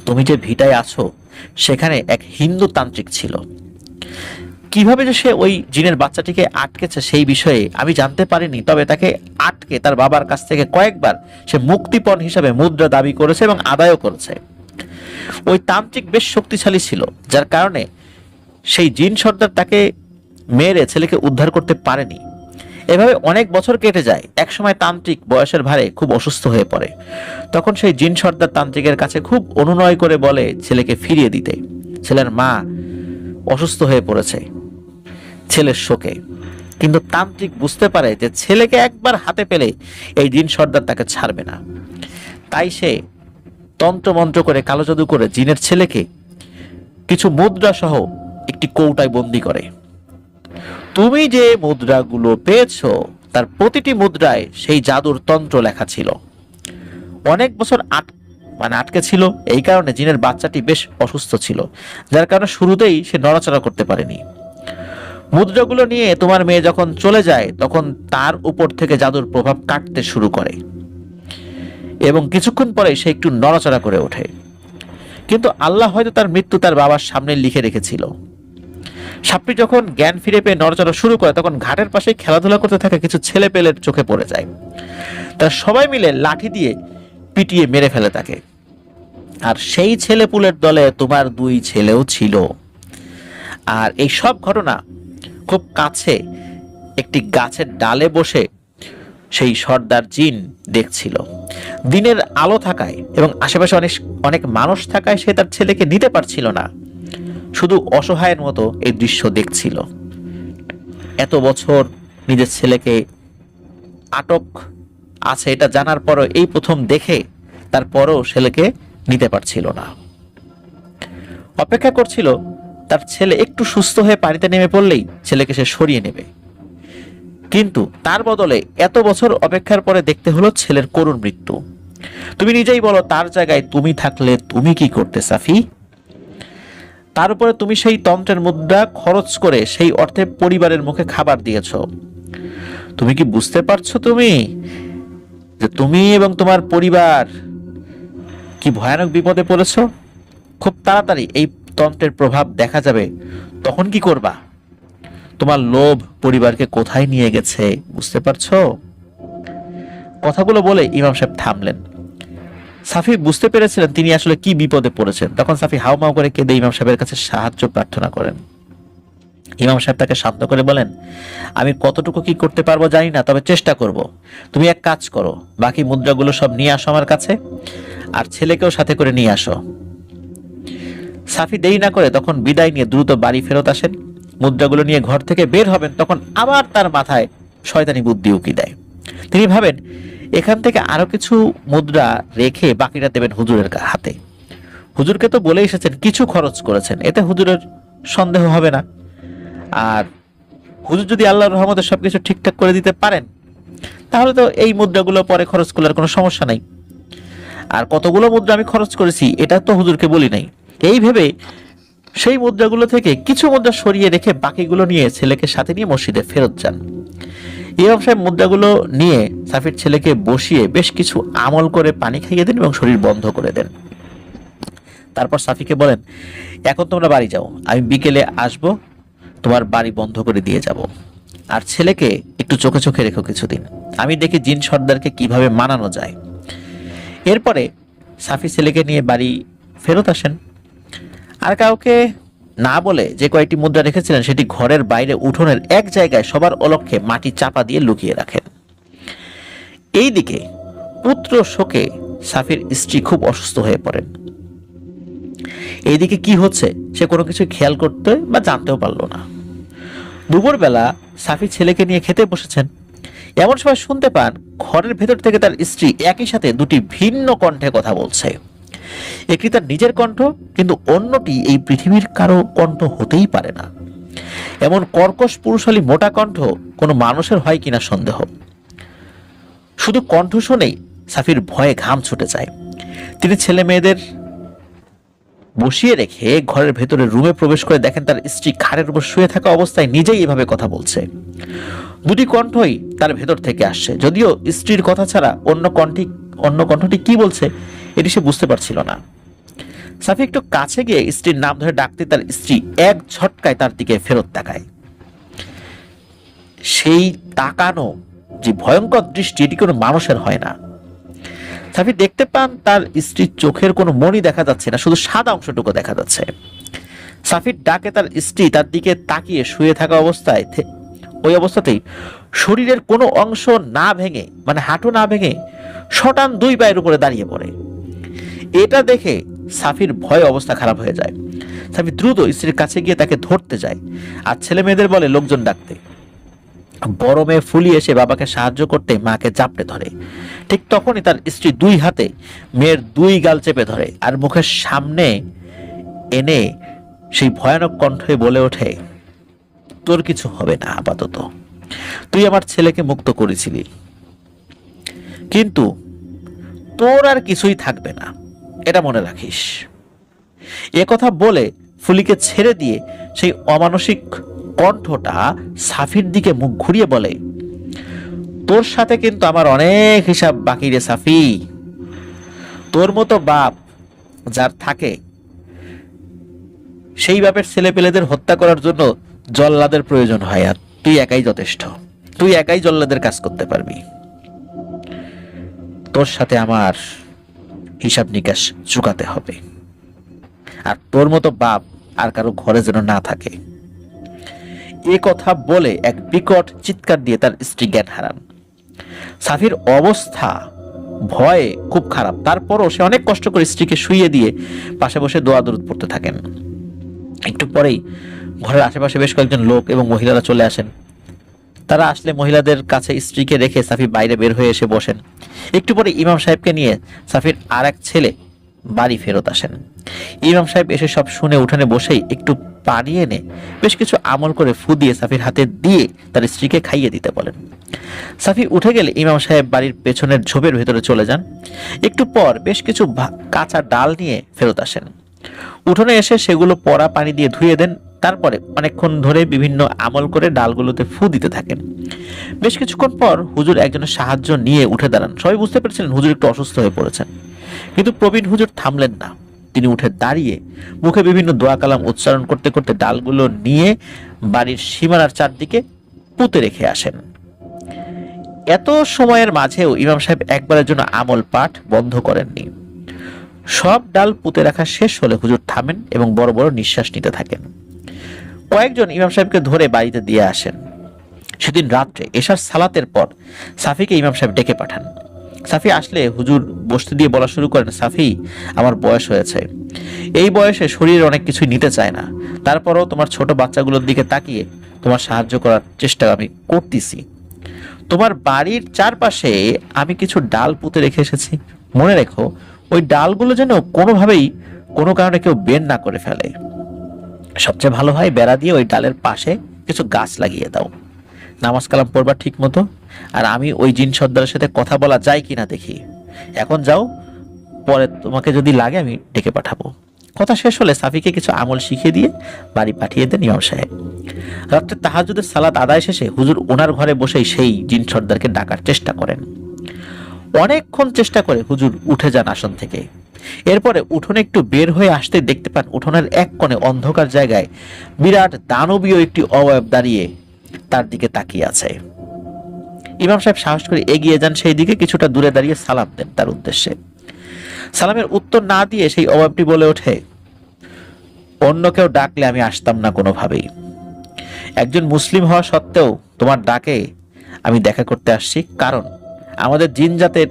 তুমি যে ভিটায় আছো সেখানে এক হিন্দু তান্ত্রিক ছিল। কিভাবে যে সে ওই জিনের বাচ্চাটিকে আটকেছে সেই বিষয়ে আমি জানতে পারিনি, তবে তাকে আটকে তার বাবার কাছ থেকে কয়েকবার সে মুক্তিপণ হিসাবে মুদ্রা দাবি করেছে এবং আদায়ও করেছে। ওই তান্ত্রিক বেশ শক্তিশালী ছিল, যার কারণে সেই জিন সর্দার তাকে মেরে ছেলেকে উদ্ধার করতে পারেনি। এভাবে অনেক বছর কেটে যায়। একসময় তান্ত্রিক বয়সের ভারে খুব অসুস্থ হয়ে পড়ে। তখন সেই জিন সর্দার তান্ত্রিকের কাছে খুব অনুনয় করে বলে ছেলেকে ফিরিয়ে দিতে। ছেলের মা অসুস্থ হয়ে পড়েছে ছেলের শোকে, কিন্তু তান্ত্রিক বুঝতে পারে যে ছেলেকে একবার হাতে পেলে এই জিন সর্দার তাকে ছাড়বে না। তাই সে তন্ত্রমন্ত্র করে, কালো জাদু করে জিনের ছেলেকে কিছু মুদ্রা সহ একটি কৌটায় বন্দি করে। তুমি যে মুদ্রাগুলো পেয়েছো তার প্রতিটি মুদ্রায় সেই জাদুর তন্ত্র লেখা ছিল। অনেক বছর আটকে ছিল। এই কারণে জিনের বাচ্চাটি বেশ অসুস্থ ছিল, যার কারণে শুরুতেই সে নড়াচড়া করতে পারেনি। মুদ্রাগুলো নিয়ে তোমার মেয়ে যখন চলে যায় তখন তার উপর থেকে জাদুর প্রভাব কাটতে শুরু করে এবং কিছুক্ষণ পরে সে একটু নড়াচড়া করে ওঠে। কিন্তু আল্লাহ হয়তো তার মৃত্যু তার বাবার সামনে লিখে রেখেছিল। সাপটি যখন জ্ঞান ফিরে পেয়ে নড়াচড়া শুরু করে তখন ঘাটের পাশে খেলাধুলা করতে থাকা কিছু ছেলে পেলের চোখে পড়ে যায়। তারা সবাই মিলে লাঠি দিয়ে পিটিয়ে মেরে ফেলে তাকে। আর সেই ছেলেপুলের দলে তোমার 2 ছেলেও ছিল। আর এই সব ঘটনা খুব কাছে একটি গাছের ডালে বসে সেই সর্দার জিন দেখছিল। দিনের আলো থাকায় এবং আশেপাশে অনেক অনেক মানুষ থাকায় সে তার ছেলেকে নিতে পারছিল না, শুধু অসহায়ের মতো এই দৃশ্য দেখছিল। এত বছর নিজের ছেলেকে আটক আছে এটা জানার পরও, এই প্রথম দেখে তারপরও ছেলেকে নিতে পারছিল না। অপেক্ষা করছিল তার ছেলে একটু সুস্থ হয়ে পানিতে নেমে পড়লেই ছেলেকে সে সরিয়ে নেবে। কিন্তু তার বদলে এত বছর অপেক্ষার পরে দেখতে হলো ছেলের করুণ মৃত্যু। তুমি নিজেই বলো, তার জায়গায় তুমি থাকলে তুমি কি করতে সাফি? তার উপরে তুমি সেই তন্ত্রের মুদ্রা খরচ করে সেই অর্থে পরিবারের মুখে খাবার দিয়েছ। তুমি কি বুঝতে পারছো তুমি যে তুমি এবং তোমার পরিবার কি ভয়ানক বিপদে পড়েছ? খুব তাড়াতাড়ি এই তন্ত্রের প্রভাব দেখা যাবে, তখন কি করবা? তোমার লোভ পরিবারকে কোথায় নিয়ে গেছে বুঝতে পারছো? কথাগুলো বলে ইমাম সাহেব থামলেন। সাফি বুঝতে পেরেছিলেন তিনি আসলে কি বিপদে পড়েছেন। তখন সাফি হাউমাউ করে কেঁদে ইমাম সাহেবের কাছে সাহায্য প্রার্থনা করেন। ইমাম সাহেব তাকে শান্ত করে বলেন, আমি কতটুকু কি করতে পারবো জানি না, তবে চেষ্টা করব। তুমি এক কাজ করো, বাকি মুদ্রাগুলো সব নিয়ে আসো আমার কাছে, আর ছেলেকেও সাথে করে নিয়ে আসো। সাফি দেরি না করে তখন বিদায় নিয়ে দ্রুত বাড়ি ফেরত আসেন। মুদ্রাগুলো নিয়ে ঘর থেকে বের হবেন তখন আবার তার মাথায় শয়তানি বুদ্ধি উকি দেয়। তিনি ভাবেন এখান থেকে আরো কিছু মুদ্রা রেখে বাকিটা দেবেন হুজুরের হাতে। হুজুরকে তো বলে এসেছেন কিছু খরচ করেছেন, এতে হুজুরের সন্দেহ হবে না। আর হুজুর যদি আল্লাহর রহমতে সবকিছু ঠিকঠাক করে দিতে পারেন তাহলে তো এই মুদ্রাগুলো পরে খরচ করার কোনো সমস্যা নাই। আর কতগুলো মুদ্রা আমি খরচ করেছি এটা তো হুজুরকে বলি নাই। এই ভেবে সেই মুদ্রাগুলো থেকে কিছু মুদ্রা সরিয়ে রেখে বাকিগুলো নিয়ে ছেলেকে সাথে নিয়ে মসজিদে ফেরত যান। ইমাম সাহেব মুদ্রাগুলো নিয়ে সাফির ছেলেকে বসিয়ে বেশ কিছু আমল করে পানি খাইয়ে দেন এবং শরীর বন্ধ করে দেন। তারপর সাফিকে বলেন, এখন তোমরা বাড়ি যাও, আমি বিকেলে আসব, তোমার বাড়ি বন্ধ করে দিয়ে যাব। আর ছেলেকে একটু চোখে চোখে রেখো কিছুদিন, আমি দেখি জিন সর্দারকে কিভাবে মানানো যায়। এরপরে সাফি ছেলেকে নিয়ে বাড়ি ফেরত আসেন। আর কাউকে না বলে যে কয়েকটি মুদ্রা রেখেছিলেন সেটি ঘরের বাইরে উঠোনের এক জায়গায় সবার অলক্ষ্যে মাটি চাপা দিয়ে লুকিয়ে রাখেন। এইদিকে পুত্র শোকে সাফির স্ত্রী খুব অসুস্থ হয়ে পড়েন। এইদিকে কি হচ্ছে সে কোনো কিছু খেয়াল করতে বা জানতেও পারল না। দুপুরবেলা সাফি ছেলেকে নিয়ে খেতে বসেছেন, এমন সময় শুনতে পান ঘরের ভেতর থেকে তার স্ত্রী একই সাথে দুটি ভিন্ন কণ্ঠে কথা বলছে। একটি তার নিজের কণ্ঠ, কিন্তু অন্যটি এই পৃথিবীর কারো কণ্ঠ হতেই পারে না। এমন কর্কশ পুরুষালী মোটা কণ্ঠ কোনো মানুষের হয় কিনা সন্দেহ। শুধু কণ্ঠ শুনেই সাফির ভয়ে ঘাম ছুটে যায়। তিনি ছেলে মেয়েদের বসিয়ে রেখে ঘরের ভেতরে রুমে প্রবেশ করে দেখেন তার স্ত্রী খাটের উপর শুয়ে থাকা অবস্থায় নিজেই এভাবে কথা বলছে। দুটি কণ্ঠই তার ভেতর থেকে আসছে, যদিও স্ত্রীর কথা ছাড়া অন্য কণ্ঠটি কি বলছে এটি সে বুঝতে পারছিল না। সাফি একটু কাছে গিয়ে স্ত্রীর নাম ধরে ডাকতে তার স্ত্রী এক ঝটকায় তার দিকে ফেরত তাকায়। সেই তাকানো যে ভয়ঙ্কর দৃষ্টি এটি কোনো মানুষের হয় না। সাফি দেখতে পান তার স্ত্রীর চোখের কোনো মণি দেখা যাচ্ছে না, শুধু সাদা অংশটুকু দেখা যাচ্ছে। সাফির ডাকে তার স্ত্রী তার দিকে তাকিয়ে শুয়ে থাকা অবস্থায় ওই অবস্থাতেই শরীরের কোনো অংশ না ভেঙে, মানে হাঁটু না ভেঙে শটান 2 পায়ের উপরে দাঁড়িয়ে পড়ে। এটা দেখে সাফির ভয়ে অবস্থা খারাপ হয়ে যায়। সাফি দ্রুত স্ত্রীর কাছে গিয়ে তাকে ধরতে যায় আর ছেলে মেয়েদের বলে লোকজন ডাকতে। বড় মেয়ে ফুলি এসে বাবাকে সাহায্য করতে মাকে চাপড়ে ধরে। ঠিক তখনই তার স্ত্রী 2 হাতে মেয়ের 2 গাল চেপে ধরে আর মুখের সামনে এনে সেই ভয়ানক কণ্ঠে বলে ওঠে, তোর কিছু হবে না আপাতত, তুই আমার ছেলেকে মুক্ত করেছিলি, কিন্তু তোর আর কিছুই থাকবে না, এটা মনে রাখিস। এ কথা বলে ফুলিকে ছেড়ে দিয়ে সেই অমানসিক কণ্ঠটা সাফির দিকে মুখ ঘুরিয়ে বলে, তোর সাথে কিন্তু আমার অনেক হিসাব বাকি রে সাফি। তোর মতো বাপ যার থাকে, সেই বাপের ছেলে পেলেদের হত্যা করার জন্য জল্লাদের প্রয়োজন হয়, আর তুই একাই যথেষ্ট, তুই একাই জল্লাদের কাজ করতে পারবি। তোর সাথে আমার হিসাব নিকাশ চুকাতে হবে, আর তোর মতো বাপ আর কারো ঘরে যেন না থাকে। এ কথা বলে এক বিকট চিৎকার দিয়ে তার স্ত্রী জ্ঞান হারান। সাফির অবস্থা ভয়ে খুব খারাপ, তারপরও সে অনেক কষ্ট করে স্ত্রীকে শুইয়ে দিয়ে পাশে বসে দোয়া দরুদ পড়তে থাকেন। একটু পরেই ঘরের আশেপাশে বেশ কয়েকজন লোক এবং মহিলারা চলে আসেন। তারা আসলে মহিলাদের কাছে স্ত্রীকে রেখে সাফি বাইরে বের হয়ে এসে বসেন। একটু পরে ইমাম সাহেবকে নিয়ে সাফির আর এক ছেলে বাড়ি ফেরত আসেন। ইমাম সাহেব এসে সব শুনে উঠানে বসেই একটু পানি এনে বেশ কিছু আমল করে ফু দিয়ে সাফির হাতে দিয়ে তার স্ত্রীকে খাইয়ে দিতে বলেন। সাফি উঠে গেলে ইমাম সাহেব বাড়ির পেছনের ঝোপের ভেতরে চলে যান। একটু পর বেশ কিছু কাঁচা ডাল নিয়ে ফেরত আসেন। উঠোনে এসে সেগুলো পড়া পানি দিয়ে ধুয়ে দেন। তারপরে অনেকক্ষণ ধরে বিভিন্ন আমল করে ডালগুলোতে ফু দিতে থাকেন। বেশ কিছুক্ষণ পর হুজুর একজনের সাহায্য নিয়ে উঠে দাঁড়ান। সবাই বুঝতে পেরেছিলেন হুজুর একটু অসুস্থ হয়ে পড়েছেন, কিন্তু প্রবীণ হুজুর থামলেন না। তিনি উঠে দাঁড়িয়ে মুখে বিভিন্ন দোয়া কালাম উচ্চারণ করতে করতে ডালগুলো নিয়ে বাড়ির সীমানার চারদিকে পুঁতে রেখে আসেন। এত সময়ের মাঝেও ইমাম সাহেব একবারের জন্য আমল পাঠ বন্ধ করেননি। সব ডাল পুঁতে রাখা শেষ হলে হুজুর থামেন এবং বড় বড় নিঃশ্বাস নিতে থাকেন। কয়েকজন ইমাম সাহেবকে ধরে বাড়িতে দিয়ে আসেন। সেদিন রাত্রে এশার সালাতের পর সাফিকে ইমাম সাহেব ডেকে পাঠান। সাফি আসলে হুজুর বসতে দিয়ে বলা শুরু করেন, সাফি, আমার বয়স হয়েছে, এই বয়সে শরীর অনেক কিছুই নিতে চায় না, তারপরও তোমার ছোট বাচ্চাগুলোর দিকে তাকিয়ে তোমার সাহায্য করার চেষ্টা আমি করতেছি। তোমার বাড়ির চারপাশে আমি কিছু ডাল পুঁতে রেখে এসেছি, মনে রেখো ওই ডালগুলো যেন কোনোভাবেই কোনো কারণে কেউ বের না করে ফেলে। সবচেয়ে ভালো হয় বেড়া দিয়ে ওই ডালের পাশে কিছু গাছ লাগিয়ে দাও। নামাজ কালাম পড়বা ঠিক মতো, আর আমি ওই জিন সর্দারের সাথে কথা বলা যায় কিনা দেখি। এখন যাও, পরে তোমাকে যদি লাগে আমি ডেকে পাঠাবো। কথা শেষ হলে সাফিকে কিছু আমল শিখিয়ে দিয়ে বাড়ি পাঠিয়ে দেন ইমাম সাহেব। রাত্রে তাহাজ্জুদের সালাত আদায় শেষে হুজুর ওনার ঘরে বসেই সেই জিন সর্দারকে ডাকার চেষ্টা করেন। অনেকক্ষণ চেষ্টা করে হুজুর উঠে যান আসন থেকে। এরপরে উঠোনে একটু বের হয়ে আসতে দেখতে পান উঠোনের এক কোণে অন্ধকার জায়গায় বিরাট দানবীয় একটি অবয়ব দাঁড়িয়ে তার দিকে তাকিয়ে আছে। ইমাম সাহেব সাহস করে এগিয়ে যান সেই দিকে, কিছুটা দূরে দাঁড়িয়ে সালাম দেন তার উদ্দেশ্যে। সালামের উত্তর না দিয়ে সেই অবয়বটি বলে ওঠে, অন্য কেউ ডাকলে আমি আসতাম না কোনোভাবেই। একজন মুসলিম হওয়া সত্ত্বেও তোমার ডাকে আমি দেখা করতে আসছি, কারণ আমাদের জিন জাতের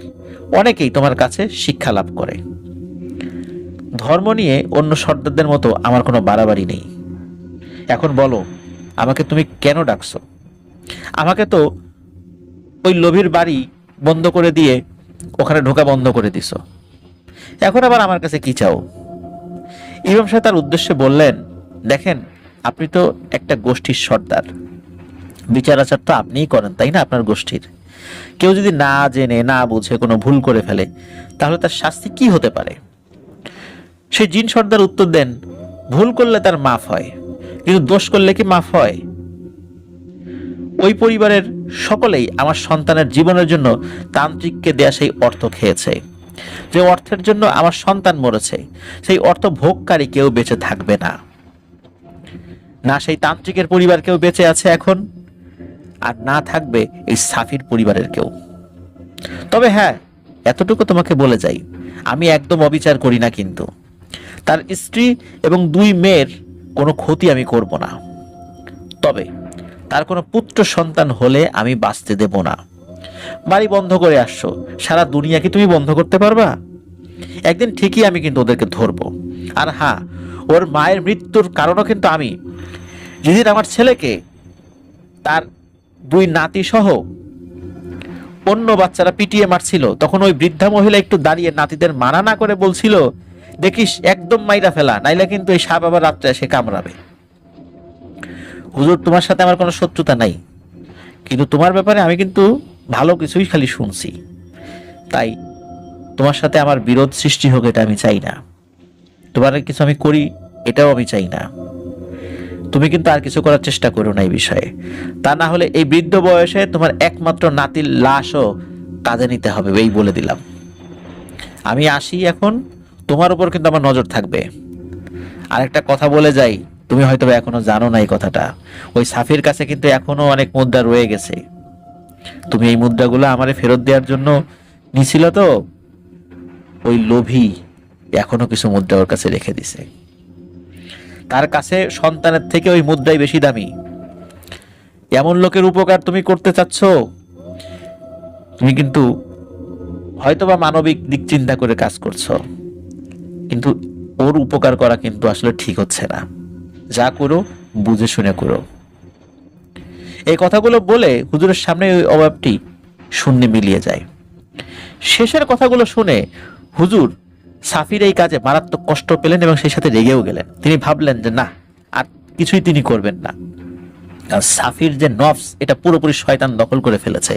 অনেকেই তোমার কাছে শিক্ষা লাভ করে। ধর্ম নিয়ে অন্য সর্দারদের মতো আমার কোনো বাড়াবাড়ি নেই। এখন বলো, আমাকে তুমি কেন ডাকছো? আমাকে তো ওই লোভীর বাড়ি বন্ধ করে দিয়ে ওখানে ঢোকা বন্ধ করে দিছো, এখন আবার আমার কাছে কি চাও? ইমাম সাহেব তার উদ্দেশ্যে বললেন, দেখেন, আপনি তো একটা গোষ্ঠীর সর্দার, বিচার আচার তো আপনিই করেন, তাই না? আপনার গোষ্ঠীর কেউ যদি না জেনে না বুঝে কোনো ভুল করে ফেলে, তাহলে তার শাস্তি কি হতে পারে? সেই জিন সর্দার উত্তর দেন, ভুল করলে তার মাফ হয়, কিন্তু দোষ করলে কি মাফ হয়? ওই পরিবারের সকলেই আমার সন্তানের জীবনের জন্য তান্ত্রিককে দেয়া সেই অর্থ খেয়েছে। যে অর্থের জন্য আমার সন্তান মরেছে, সেই অর্থ ভোগকারী কেউ বেঁচে থাকবে না। না সেই তান্ত্রিকের পরিবার কেউ বেঁচে আছে এখন, আর না থাকবে এই সাফির পরিবারের কেউ। তবে হ্যাঁ, এতটুকু তোমাকে বলে যাই, আমি একদম অবিচার করি না, কিন্তু তার স্ত্রী এবং 2 মেয়ের কোনো ক্ষতি আমি করব না। তবে তার কোনো পুত্র সন্তান হলে আমি বাঁচতে দেব না। বাড়ি বন্ধ করে আসছো, সারা দুনিয়া কি তুমি বন্ধ করতে পারবা? একদিন ঠিকই আমি কিন্তু ওদেরকে ধরবো। আর হ্যাঁ, ওর মায়ের মৃত্যুর কারণও কিন্তু আমি। যেদিন আমার ছেলেকে তার 2 নাতি সহ অন্য বাচ্চারা পিটিয়ে মারছিল, তখন ওই বৃদ্ধা মহিলা একটু দাঁড়িয়ে নাতিদের মানা না করে বলছিল, দেখিস একদম মাইরা ফেলা, নাইলে কিন্তু এই সাপ আবার রাত্রে এসে কামড়াবে। হুজুর, তোমার সাথে আমার কোনো শত্রুতা নাই, কিন্তু তোমার ব্যাপারে আমি কিন্তু ভালো কিছুই খালি শুনছি, তাই তোমার সাথে আমার বিরোধ সৃষ্টি হোক এটা আমি চাই না। তোমার কিছু আমি করি এটাও আমি চাই না। তুমি কিন্তু আর কিছু করার চেষ্টা করো না এই বিষয়ে, তা না হলে এই বৃদ্ধ বয়সে তোমার একমাত্র নাতির লাশও কাঁধে নিতে হবে, এই বলে দিলাম। আমি আসি এখন, তোমার উপর কিন্তু আমার নজর থাকবে। আরেকটা কথা বলে যাই, তুমি হয়তো এখনো জানো না এই কথাটা, ওই সাফির কাছে কিন্তু এখনো অনেক মুদ্রা রয়ে গেছে। তুমি এই মুদ্রাগুলো আমারে ফেরত দেওয়ার জন্য নিছিল তো, ওই লোভী এখনো কিছু মুদ্রা ওর কাছে রেখে দিছে। তার কাছে সন্তানের থেকে ওই মুদ্রাই বেশি দামি। এমন লোকের উপকার তুমি করতে চাচ্ছ, তুমি কিন্তু হয়তোবা মানবিক দিক চিন্তা করে কাজ করছো, কিন্তু ওর উপকার করা কিন্তু আসলে ঠিক হচ্ছে না। যা করো বুঝে শুনে করো। এই কথাগুলো বলে হুজুরের সামনে ওই অভাবটি শূন্যে মিলিয়ে যায়। শেষের কথাগুলো শুনে হুজুর সাফির এই কাজে মারাত্মক কষ্ট পেলেন এবং সেই সাথে রেগেও গেলেন। তিনি ভাবলেন যে না, আর কিছুই তিনি করবেন না। সাফির যে নফস, এটা পুরোপুরি শয়তান দখল করে ফেলেছে।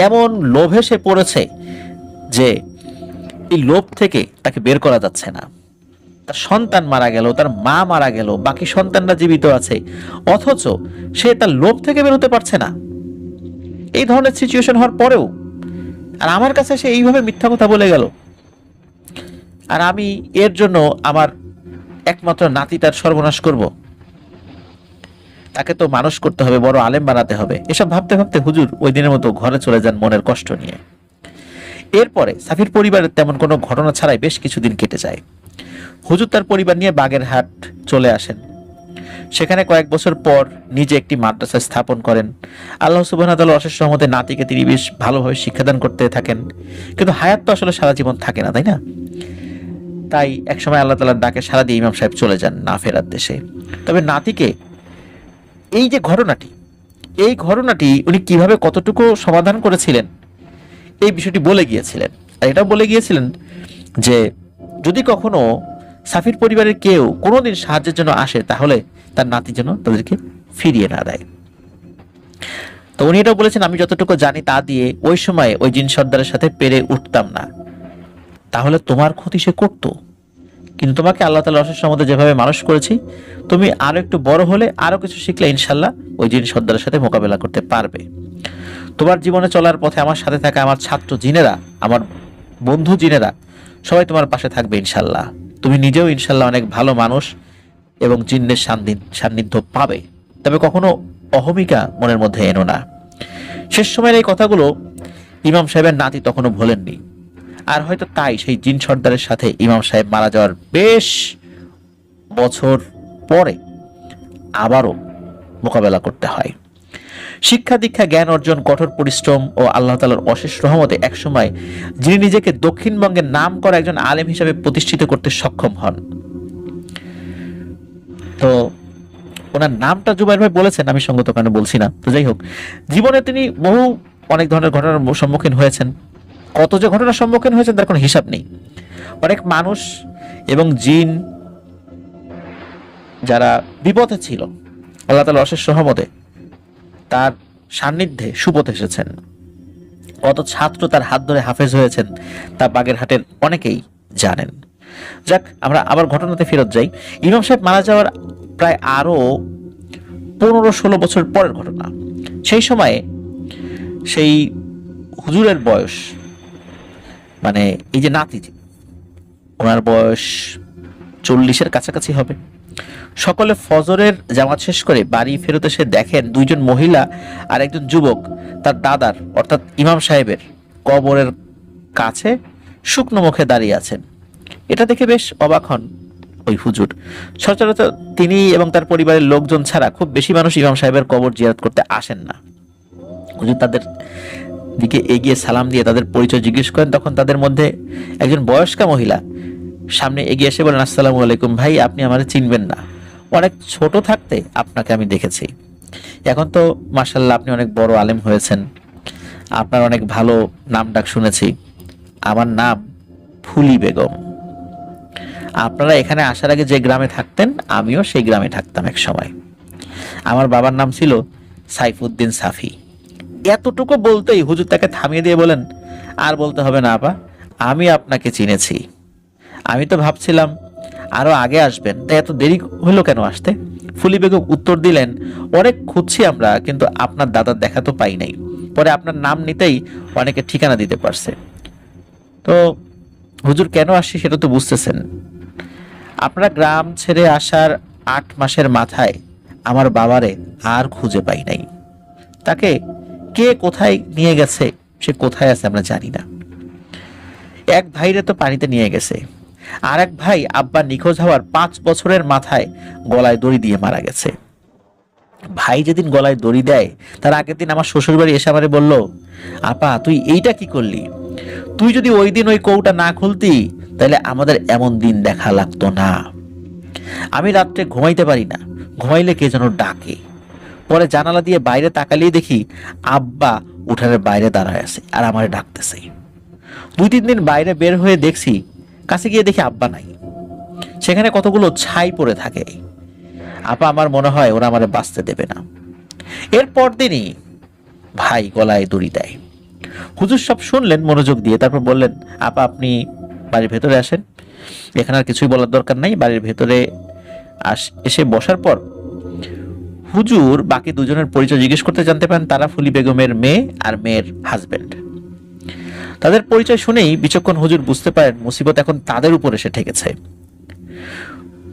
এমন লোভে সে পড়েছে যে এই লোভ থেকে তাকে বের করা যাচ্ছে না। তার সন্তান মারা গেল, তার মা মারা গেল, বাকি সন্তানরা জীবিত আছে, অথচ সে তার লোভ থেকে বেরোতে পারছে না। এই ধরনের সিচুয়েশন হওয়ার পরেও আর আমার কাছে সে এইভাবে মিথ্যা কথা বলে গেল, আর আমি এর জন্য আমার একমাত্র নাতিটার সর্বনাশ করব। তাকে তো মানুষ করতে হবে, বড় আলেম বানাতে হবে। এসব ভাবতে ভাবতে হুজুর ওই দিনের মতো ঘরে চলে যান মনের কষ্ট নিয়ে। এরপরে সাফির পরিবারের তেমন কোনো ঘটনা ছাড়াই বেশ কিছুদিন কেটে যায়। হুজুর তার পরিবার নিয়ে বাগেরহাট চলে আসেন। সেখানে কয়েক বছর পর নিজে একটি মাদ্রাসা স্থাপন করেন। আল্লাহ সুবহানাহু ওয়া তাআলার অশেষ রহমতে নাতিকে তিনি বেশ ভালোভাবে শিক্ষাদান করতে থাকেন। কিন্তু হায়াত তো আসলে সারা জীবন থাকে না, তাই না? তাই একসময় আল্লাহ তাআলার ডাকে সাড়া দিয়ে ইমাম সাহেব চলে যান না ফেরার দেশে। তবে নাতিকে এই যে ঘটনাটি, এই ঘটনাটি উনি কিভাবে কতটুকু সমাধান করেছিলেন এই বিষয়টি বলে গিয়েছিলেন। আর এটাও বলে গিয়েছিলেন যে যদি কখনো সাফির পরিবারের কেউ কোনোদিন সাহায্যের জন্য আসে, তাহলে তার নাতি যেন তাদেরকে ফিরিয়ে না দেয়। তো উনি এটাও বলেছেন, আমি যতটুকু জানি তা দিয়ে ওই সময় ওই জিন সর্দারের সাথে পেরে উঠতাম না। তাহলে তোমার ক্ষতি সে করতো, কিন্তু তোমাকে আল্লাহ তাআলা অশেষ রহমতে যেভাবে মানুষ করেছি, তুমি আরো একটু বড় হলে আরো কিছু শিখলে ইনশাল্লাহ ওই জিন সর্দারের সাথে মোকাবেলা করতে পারবে। তোমার জীবনে চলার পথে আমার সাথে থাকা আমার ছাত্র জিনেরা, আমার বন্ধু জিনেরা সবাই তোমার পাশে থাকবে ইনশাল্লাহ। তুমি নিজেও ইনশাল্লাহ অনেক ভালো মানুষ এবং জিন্নের সান্নিধ্য পাবে। তবে কখনো অহমিকা মনের মধ্যে এনো না। শেষ সময়ের এই কথাগুলো ইমাম সাহেবের নাতি তখনও ভোলেননি। আর হয়তো তাই সেই জিন সর্দারের সাথে ইমাম সাহেব মারা যাওয়ার বেশ বছর পরে আবারও মোকাবেলা করতে হয়। শিক্ষা দীক্ষা, জ্ঞান অর্জন, কঠোর পরিশ্রম ও আল্লাহ তাআলার অশেষ রহমতে একসময় যিনি নিজেকে দক্ষিণবঙ্গের নাম করা একজন আলেম হিসেবে প্রতিষ্ঠিত করতে সক্ষম হন। তো ওনার নামটা জুবাইর ভাই বলেছেন, আমি সঙ্গত কারণে বলছি না। তো যাই হোক, জীবনে তিনি অনেক ধরনের ঘটনার সম্মুখীন হয়েছেন। কত যে ঘটনার সম্মুখীন হয়েছেন তার কোনো হিসাব নেই। অনেক মানুষ এবং জিন যারা বিপথে ছিল, আল্লাহ তাআলার অশেষ রহমতে তার সান্নিধ্যে সুপথে এসেছেন। কত ছাত্র তার হাত ধরে হাফেজ হয়েছেন তা বাগেরহাটের অনেকেই জানেন। যাক, আমরা আবার ঘটনাতে ফেরত যাই। ইমাম সাহেব মারা যাওয়ার প্রায় আরো 15-16 বছর পরের ঘটনা। সেই সময়ে সেই হুজুরের বয়স, মানে এই যে নাতি, ওনার বয়স 40-এর কাছাকাছি হবে। সকলে ফজরের জামাত শেষ করে বাড়ি ফেরত এসে দেখেন 2জন মহিলা আর একজন যুবক তার দাদার অর্থাৎ ইমাম সাহেবের কবরের কাছে শুকনো মুখে দাঁড়িয়ে আছেন। এটা দেখে বেশ অবাক হন ওই হুজুর। সচরাচর তিনি এবং তার পরিবারের লোকজন ছাড়া খুব বেশি মানুষ ইমাম সাহেবের কবর জিয়ারত করতে আসেন না। হুজুর তাদের দিকে এগিয়ে সালাম দিয়ে তাদের পরিচয় জিজ্ঞেস করেন। তখন তাদের মধ্যে একজন বয়স্কা মহিলা সামনে এগিয়ে এসে বলেন, আসসালামু আলাইকুম ভাই, আপনি আমারে চিনবেন না, অনেক ছোট থাকতে আপনাকে আমি দেখেছি, এখন তো মাশাআল্লাহ আপনি অনেক বড় আলেম হয়েছেন, আপনার অনেক ভালো নাম ডাক শুনেছি, আমার নাম ফুলি বেগম। আপনারা এখানে আসার আগে যে গ্রামে থাকতেন আমিও সেই গ্রামে থাকতাম এক সময়, আমার বাবার নাম ছিল সাইফুদ্দিন সাফি। এতটুকু বলতেই হুজুর তাকে থামিয়ে দিয়ে বলেন, আর বলতে হবে না আপা, আমি আপনাকে চিনেছি, আমি তো ভাবছিলাম আরো আগে আসবেন, তাই এত দেরি হলো কেন আসতে? ফুলি বেগম উত্তর দিলেন, অনেক খুঁজছি আমরা, কিন্তু আপনার দাদার দেখা তো পাই নাই, পরে আপনার নাম নিতেই অনেকে ঠিকানা দিতে পারছে। তো হুজুর কেন আসছি সেটা তো বুঝতেছেন, আপনারা গ্রাম ছেড়ে আসার 8 মাসের মাথায় আমার বাবারে আর খুঁজে পাই নাই, তাকে কে কোথায় নিয়ে গেছে, সে কোথায় আছে আমরা জানি না। এক ভাইরে তো পানিতে নিয়ে গেছে, আর এক ভাই আব্বা নিখোঁজ হওয়ার 5 বছরের মাথায় গলায় দড়ি দিয়ে মারা গেছে। ভাই যেদিন গলায় দড়ি দেয় তার আগের দিন আমার শ্বশুর বাড়ি এসে আমারে বলল, আপা তুই এইটা কি করলি, তুই যদি ওই দিন ওই কৌটা না খুলতি তাহলে আমাদের এমন দিন দেখা লাগতো না। আমি রাত্রে ঘুমাইতে পারি না, ঘুমাইলে কে যেন ডাকে, পরে জানালা দিয়ে বাইরে তাকালেই দেখি আব্বা উঠানের বাইরে দাঁড়ায় আছে আর আমারে ডাকতেছে। 2-3 দিন বাইরে বের হয়ে দেখছি, কাছে গিয়ে দেখি আব্বা নাই, সেখানে কতগুলো ছাই পড়ে থাকে। আপা আমার মনে হয় ওরা আমারে বাঁচতে দেবে না। এরপর দিনই ভাই গলায় দড়ি দেয়। হুজুর সব শুনলেন মনোযোগ দিয়ে, তারপর বললেন, আপা আপনি বাড়ির ভেতরে আসেন, এখানে আর কিছুই বলার দরকার নাই। বাড়ির ভেতরে এসে বসার পর হুজুর বাকি দুজনের পরিচয় জিজ্ঞেস করতে জানতে পারেন তারা ফুলি বেগমের মেয়ে আর মেয়ের হাজবেন্ড। তাদের পরিচয় শুনেই বিচক্ষণ হুজুর বুঝতে পারেন মুসিবত এখন তাদের উপর এসে ঠেকেছে।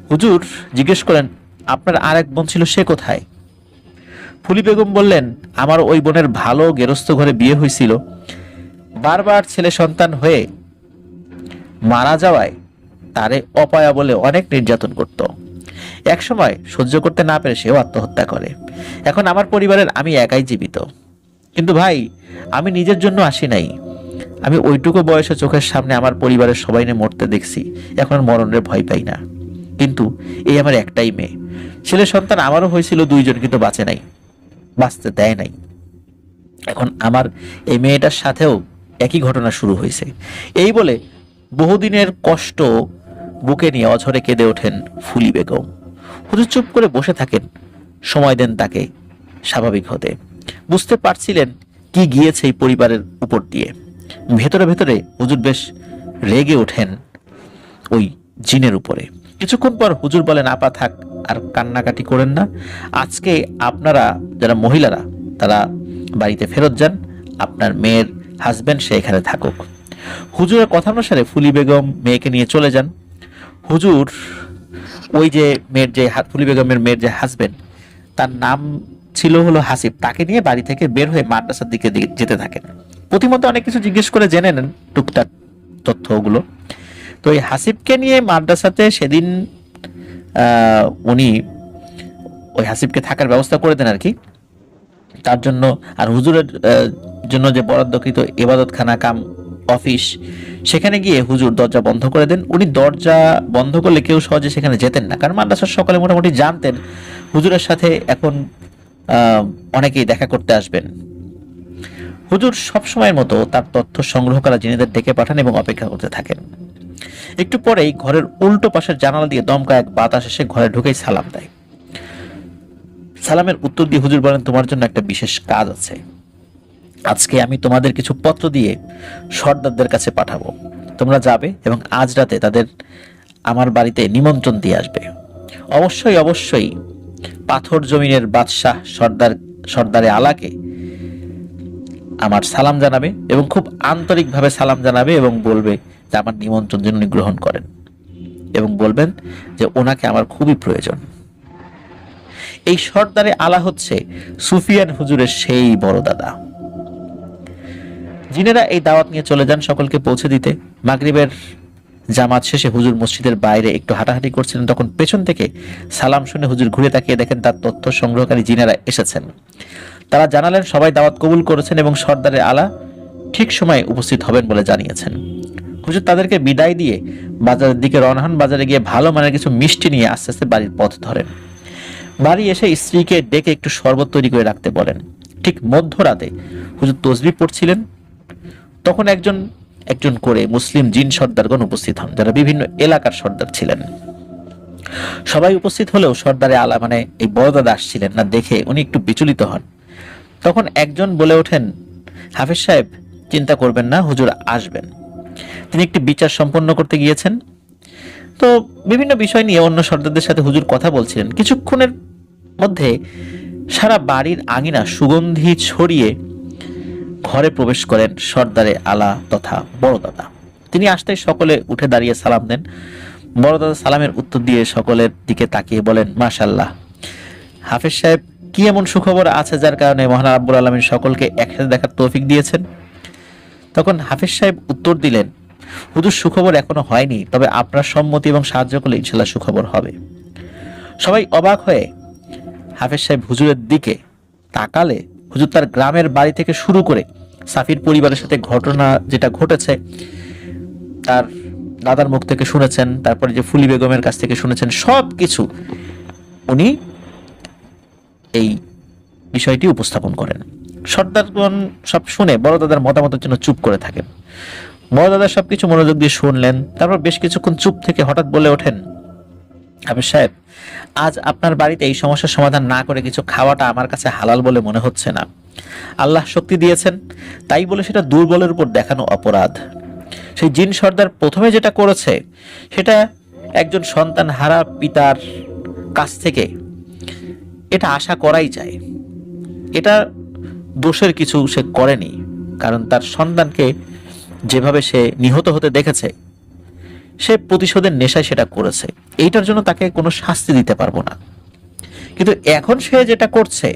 হুজুর জিজ্ঞেস করেন, আপনার আর এক বোন ছিল, সে কোথায়? ফুলি বেগম বললেন, আমার ওই বোনের ভালো গেরস্থ ঘরে বিয়ে হয়েছিল, বারবার ছেলে সন্তান হয়ে মারা যাওয়ায় তারে অপয়া বলে অনেক নির্যাতন করত, এক সময় সহ্য করতে না পেরে সেও আত্মহত্যা করে। এখন আমার পরিবারের আমি একাই জীবিত। কিন্তু ভাই আমি নিজের জন্য আসি নাই, আমি ওইটুকু বয়সে চোখের সামনে আমার পরিবারের সবাই নিয়ে মরতে দেখছি, এখন আর মরণের ভয় পাই না। কিন্তু এই আমার একটাই মেয়ে, ছেলে সন্তান আমারও হয়েছিল 2জন, কিন্তু বাঁচে নাই, বাঁচতে দেয় নাই। এখন আমার এই মেয়েটার সাথেও একই ঘটনা শুরু হয়েছে। এই বলে বহুদিনের কষ্ট বুকে নিয়ে অঝরে কেঁদে ওঠেন ফুলি বেগম। হুজুর চুপ করে বসে থাকেন, সময় দেন তাকে স্বাভাবিক হতে। বুঝতে পারছিলেন কি গিয়েছে এই পরিবারের উপর দিয়ে। ভেতরে ভেতরে হুজুর বেশ রেগে ওঠেন ওই জিনের উপরে। কিছুক্ষণ পর হুজুর বলেন, আপা থাক, আর কান্নাকাটি করেন না, আজকে আপনারা যারা মহিলারা তারা বাড়িতে ফেরত যান, আপনার মেয়ের হাজবেন্ড সে এখানে থাকুক। হুজুরের কথা অনুসারে ফুলি বেগম মেয়েকে নিয়ে চলে যান। হুজুর ওই যে মেয়ের যে ফুলি বেগমের মেয়ের যে হাজবেন্ড, তার নাম ছিল হলো হাসিব, তাকে নিয়ে বাড়ি থেকে বের হয়ে মাদ্রাসার দিকে যেতে থাকেন। প্রতিমধ্যে অনেক কিছু জিজ্ঞেস করে জেনে নেন টুকটাক তথ্যগুলো। তো এই হাসিবকে নিয়ে মাদ্রাসাতে সেদিন উনি ওই হাসিবকে থাকার ব্যবস্থা করে দেন আর কি, তার জন্য। আর হুজুরের জন্য যে বরাদ্দকৃত ইবাদতখানা কাম অফিস, সেখানে গিয়ে হুজুর দরজা বন্ধ করে দেন। উনি দরজা বন্ধ করলে কেউ সহজে সেখানে যেতেন না, কারণ মাদ্রাসার সকালে মোটামুটি জানতেন হুজুরের সাথে এখন অনেকেই দেখা করতে আসবেন। হুজুর সবসময়ের মতো তার তথ্য সংগ্রহ করা জিনিসদের ডেকে পাঠান এবং অপেক্ষা করতে থাকেন। একটু পরেই ঘরের উল্টো পাশের জানালা দিয়ে দমকা এক বাতাস এসে ঘরে ঢুকেই সালাম দেয়। সালামের উত্তর দিয়ে হুজুর বলেন, তোমার জন্য একটা বিশেষ কাজ আছে, আজকে আমি তোমাদের কিছু পত্র দিয়ে সর্দারদের কাছে পাঠাবো, তোমরা যাবে এবং আজ রাতে তাদের আমার বাড়িতে নিমন্ত্রণ দিয়ে আসবে। অবশ্যই অবশ্যই পাথর জমিনের বাদশাহ সর্দারে আলাকে আমার সালাম জানাবে এবং খুব আন্তরিকভাবে সালাম জানাবে এবং বলবে যে আমার নিমন্ত্রণ যেন উনি গ্রহণ করেন, এবং বলবেন যে ওনাকে আমার খুবই প্রয়োজন। এই সর্দারে আলা হচ্ছে সুফিয়ান হুজুরের সেই বড় দাদা। জিনেরা এই দাওয়াত নিয়ে চলে যান সকলকে পৌঁছে দিতে। মাগরিবের জামাত শেষে হুজুর মসজিদের বাইরে একটু হাঁটাহাঁটি করছিলেন, তখন পেছন থেকে সালাম শুনে হুজুর ঘুরে তাকিয়ে দেখেন তার তথ্য সংগ্রহকারী জিনেরা এসেছেন। তারা জানালেন সবাই দাওয়াত কবুল করেছেন এবং সর্দারের আলা ঠিক সময়ে উপস্থিত হবেন বলে জানিয়েছেন। হুজুর তাদেরকে বিদায় দিয়ে বাজারের দিকে রওনা হন। বাজারে গিয়ে ভালো মানের কিছু মিষ্টি নিয়ে আস্তে আস্তে বাড়ির পথ ধরেন। বাড়ি এসে স্ত্রীকে ডেকে একটু শরবত তৈরি করে রাখতে বলেন। ঠিক মধ্যরাতে হুজুর তসবিহ পড়ছিলেন, তখন একজন একজন করে মুসলিম জিন সর্দারগণ উপস্থিত হন, যারা বিভিন্ন এলাকার সর্দার ছিলেন। সবাই উপস্থিত হলেও সর্দারে আলা মানে এই বড়দাদা আসছিলেন না দেখে উনি একটু বিচলিত হন। তখন একজন বলে ওঠেন, হাফেজ সাহেব চিন্তা করবেন না, হুজুর আসবেন। তিনি একটি বিচার সম্পন্ন করতে গিয়েছেন। তো বিভিন্ন বিষয় নিয়ে অন্য সর্দারদের সাথে হুজুর কথা বলছিলেন। কিছুক্ষণের মধ্যে সারা বাড়ির আঙিনা সুগন্ধি ছড়িয়ে ঘরে প্রবেশ করেন সর্দারে আলা তথা বড়দাদা। তিনি আসতেই সকলে উঠে দাঁড়িয়ে সালাম দেন। বড়দাদা সালামের উত্তর দিয়ে সকলের দিকে তাকিয়ে বলেন, মাশাআল্লাহ, হাফেজ সাহেব কি এমন সুখবর আছে যার কারণে মহান রাব্বুল আলামিন সকলকে একসাথে দেখার তৌফিক দিয়েছেন? তখন হাফেজ সাহেব উত্তর দিলেন, হুজুর সুখবর এখনো হয়নি, তবে আপনার সম্মতি এবং সাহায্য করলে ইনশাআল্লাহ সুখবর হবে। সবাই অবাক হয়ে হাফেজ সাহেব হুজুরের দিকে তাকালে হুজুর তার গ্রামের বাড়ি থেকে শুরু করে সাফির পরিবারের সাথে ঘটনা যেটা ঘটেছে তার দাদার মুখ থেকে শুনেছেন, তারপরে যে ফুলি বেগমের কাছ থেকে শুনেছেন, সব কিছু উনি এই বিষয়টি উপস্থাপন করেন। সর্দারগণ সব শুনে বড় দাদার মতামতের জন্য চুপ করে থাকেন। বড় দাদা সবকিছু মনোযোগ দিয়ে শুনলেন, তারপর বেশ কিছুক্ষণ চুপ থেকে হঠাৎ বলে ওঠেন, হাফেজ সাহেব, আজ আপনার বাড়িতে এই সমস্যার সমাধান না করে কিছু খাওয়াটা আমার কাছে হালাল বলে মনে হচ্ছে না। আল্লাহ শক্তি দিয়েছেন, তাই বলে সেটা দুর্বলের উপর দেখানো অপরাধ। সেই জিন সর্দার প্রথমে যেটা করেছে সেটা একজন সন্তান হারা পিতার কাছ থেকে এটা আশা করাই যায়। এটা দোষের কিছু সে করেনি, কারণ তার সন্তানকে যেভাবে সে নিহত হতে দেখেছে সে প্রতিশোধের নেশায় সেটা করেছে। এইটার জন্য তাকে কোনো শাস্তি দিতে পারবো না। কিন্তু এখন সে যেটা করছে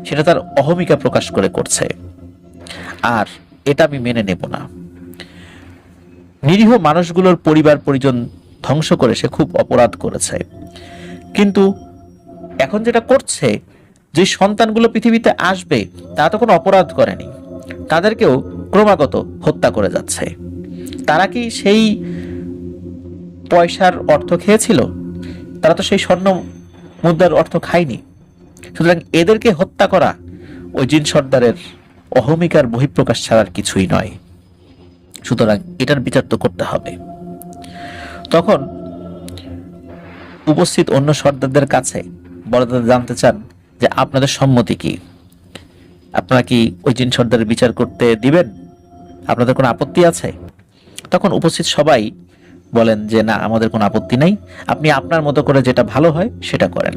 সেটা তার অহমিকা প্রকাশ করে করছে, আর এটা আমি মেনে নেব না। নিরীহ মানুষগুলোর পরিবার পরিজন ধ্বংস করে সে খুব অপরাধ করেছে, কিন্তু এখন যেটা করছে, যে সন্তানগুলো পৃথিবীতে আসবে তারা তো কোনো অপরাধ করেনি, তাদেরকেও ক্রমাগত হত্যা করে যাচ্ছে। তারা কি সেই পয়সার অর্থ খেয়েছিল? তারা তো সেই স্বর্ণ মুদ্রার অর্থ খায়নি। সুতরাং এদেরকে হত্যা করা ওই জিন সর্দারের অহমিকার বহিঃপ্রকাশ ছাড়ার কিছুই নয়। সুতরাং এটার বিচার তো করতে হবে। তখন উপস্থিত অন্য সর্দারদের কাছে বড়দাদা জানতে চান যে আপনাদের সম্মতি কি, আপনারা কি ওই জিন সর্দারের বিচার করতে দিবেন? আপনাদের কোনো আপত্তি আছে? তখন উপস্থিত সবাই বলেন যে না, আমাদের কোনো আপত্তি নেই, আপনি আপনার মতো করে যেটা ভালো হয় সেটা করেন।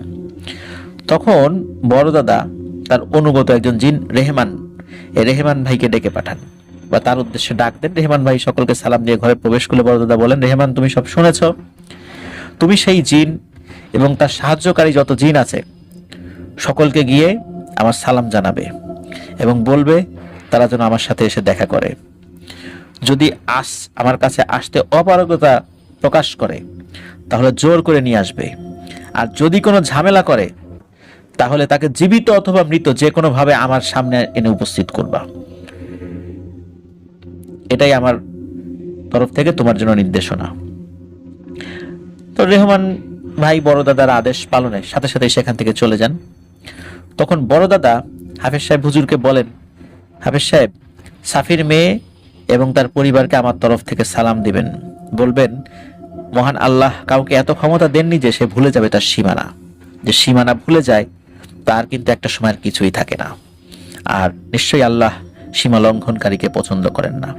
তখন বড়দাদা তার অনুগত একজন জিন রেহমান, এই রেহমান ভাইকে ডেকে পাঠান বা তার উদ্দেশ্যে ডাক দেন। রেহমান ভাই সকলকে সালাম দিয়ে ঘরে প্রবেশ করলে বড়দাদা বলেন, রেহমান, তুমি সব শুনেছ, তুমি সেই জিন এবং তার সাহায্যকারী যত জিন আছে সকলকে গিয়ে আমার সালাম জানাবে এবং বলবে তারা যেন আমার সাথে এসে দেখা করে। যদি আমার কাছে আসতে অপারগতা প্রকাশ করে তাহলে জোর করে নিয়ে আসবে, আর যদি কোনো ঝামেলা করে তাহলে তাকে জীবিত অথবা মৃত যে কোনো ভাবে আমার সামনে এনে উপস্থিত করবা। এটাই আমার তরফ থেকে তোমার জন্য নির্দেশনা। তো রেহমান ভাই বড়দাদার আদেশ পালনের সাথে সাথে সেখান থেকে চলে যান। তখন বড়দাদা হাফেজ সাহেব হুজুরকে বলেন, হাফেজ সাহেব, সাফির মেয়ে এবং তার পরিবারকে আমার তরফ থেকে সালাম দিবেন, বলবেন মহান আল্লাহ কাউকে এত ক্ষমতা দেননি যে সে ভুলে যাবে তার সীমানা। যে সীমানা ভুলে যায় তার কিন্তু একটা সময়ের কিছুই থাকে না, আর নিশ্চয়ই আল্লাহ সীমা লঙ্ঘনকারীকে পছন্দ করেন না।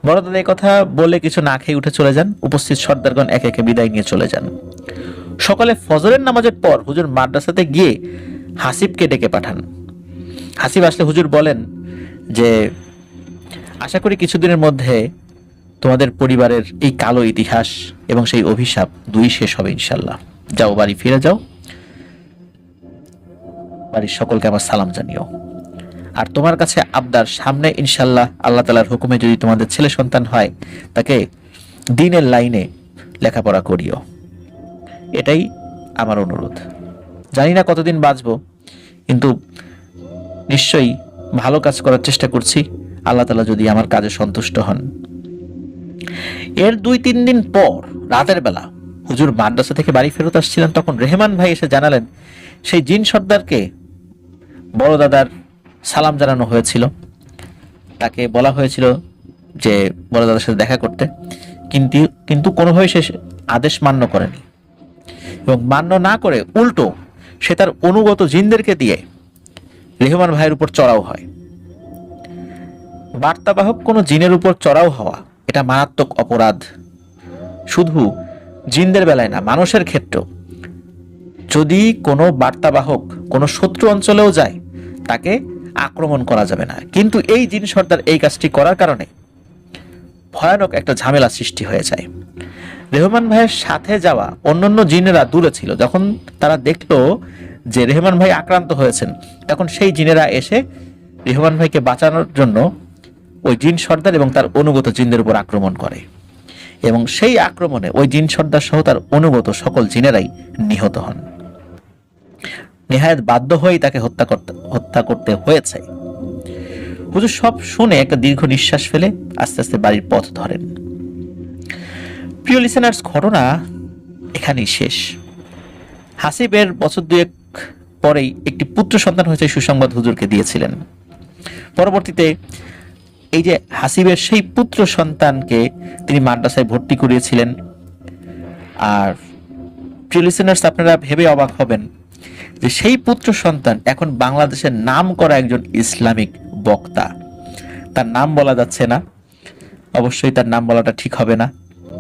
বড়দাদা এই কথা বলে কিছু না খেয়ে উঠে চলে যান। উপস্থিত সর্দারগণ একে একে বিদায় নিয়ে চলে যান। সকালে ফজরের নামাজের পর হুজুর মাদ্রাসাতে গিয়ে হাসিবকে ডেকে পাঠান। হাসিব আসলে হুজুর বলেন যে আশা করি কিছুদিনের মধ্যে তোমাদের পরিবারের এই কালো ইতিহাস এবং সেই অভিশাপ দুই শেষ হবে ইনশাল্লাহ। যাও, বাড়ি ফিরে যাও, বাড়ির সকলকে আমার সালাম জানিও। আর তোমার কাছে আবদার, সামনে ইনশাল্লাহ আল্লাহ তাআলার হুকুমে যদি তোমাদের ছেলে সন্তান হয় তাকে দ্বীনের লাইনে লেখাপড়া করিও, এটাই আমার অনুরোধ। জানি না কতদিন বাঁচবো, কিন্তু নিশ্চয়ই ভালো কাজ করার চেষ্টা করছি, আল্লাহ তাআলা যদি আমার কাজে সন্তুষ্ট হন। এর 2-3 দিন পর রাতের বেলা হুজুর মাদ্রাসা থেকে বাড়ি ফেরত আসছিলেন, তখন রেহমান ভাই এসে জানালেন সেই জিন সর্দারকে বড় দাদার সালাম জানানো হয়েছিল, তাকে বলা হয়েছিল যে বড় দাদার সাথে দেখা করতে, কিন্তু কিন্তু কোনোভাবে সে আদেশ মান্য করেনি, এবং মান্য না করে উল্টো সে তার অনুগত জিনদেরকে দিয়ে রেহমান ভাইয়ের উপর চড়াও হয়। বার্তাবাহক কোনো জিনের উপর চড়াও হওয়া এটা মারাত্মক অপরাধ। শুধু জিনদের বেলায় না, মানুষের ক্ষেত্রেও যদি কোনো বার্তাবাহক কোনো শত্রু অঞ্চলেও যায় তাকে আক্রমণ করা যাবে না। কিন্তু এই জিন সর্দার এই কাজটি করার কারণে ভয়ানক একটা ঝামেলা সৃষ্টি হয়ে যায়। রেহমান ভাইয়ের সাথে যাওয়া অন্যান্য জিনেরা দূরে ছিল, যখন তারা দেখলো যে রেহমান ভাই আক্রান্ত হয়েছেন, তখন সেই জিনেরা এসে রেহমান ভাইকে বাঁচানোর জন্য ওই জিন সর্দার এবং তার অনুগত জিনদের উপর আক্রমণ করে, এবং সেই আক্রমণে ওই জিন সর্দার সহ তার অনুগত সকল জিনেরাই নিহত হন। নেহায়েত বাধ্য হয়েই তাকে হত্যা করতে হয়েছে। হুজুর সব শুনে একটা দীর্ঘ নিঃশ্বাস ফেলে আস্তে আস্তে বাড়ির পথ ধরেন। প্রিয় লিসেনার্স, ঘটনা এখানেই শেষ। হাসিবের বছর 2 পরেই একটি পুত্র সন্তান হয়েছে সুসংবাদ হুজুরকে দিয়েছিলেন। পরবর্তীতে এই যে হাসিবের সেই পুত্র সন্তানকে তিনি মাদ্রাসায় ভর্তি করিয়েছিলেন। আর প্রিয় লিসেনার্স, আপনারা ভেবে অবাক হবেন যে সেই পুত্র সন্তান এখন বাংলাদেশের নাম করা একজন ইসলামিক বক্তা। তার নাম বলা যাচ্ছে না, অবশ্যই তার নাম বলাটা ঠিক হবে না।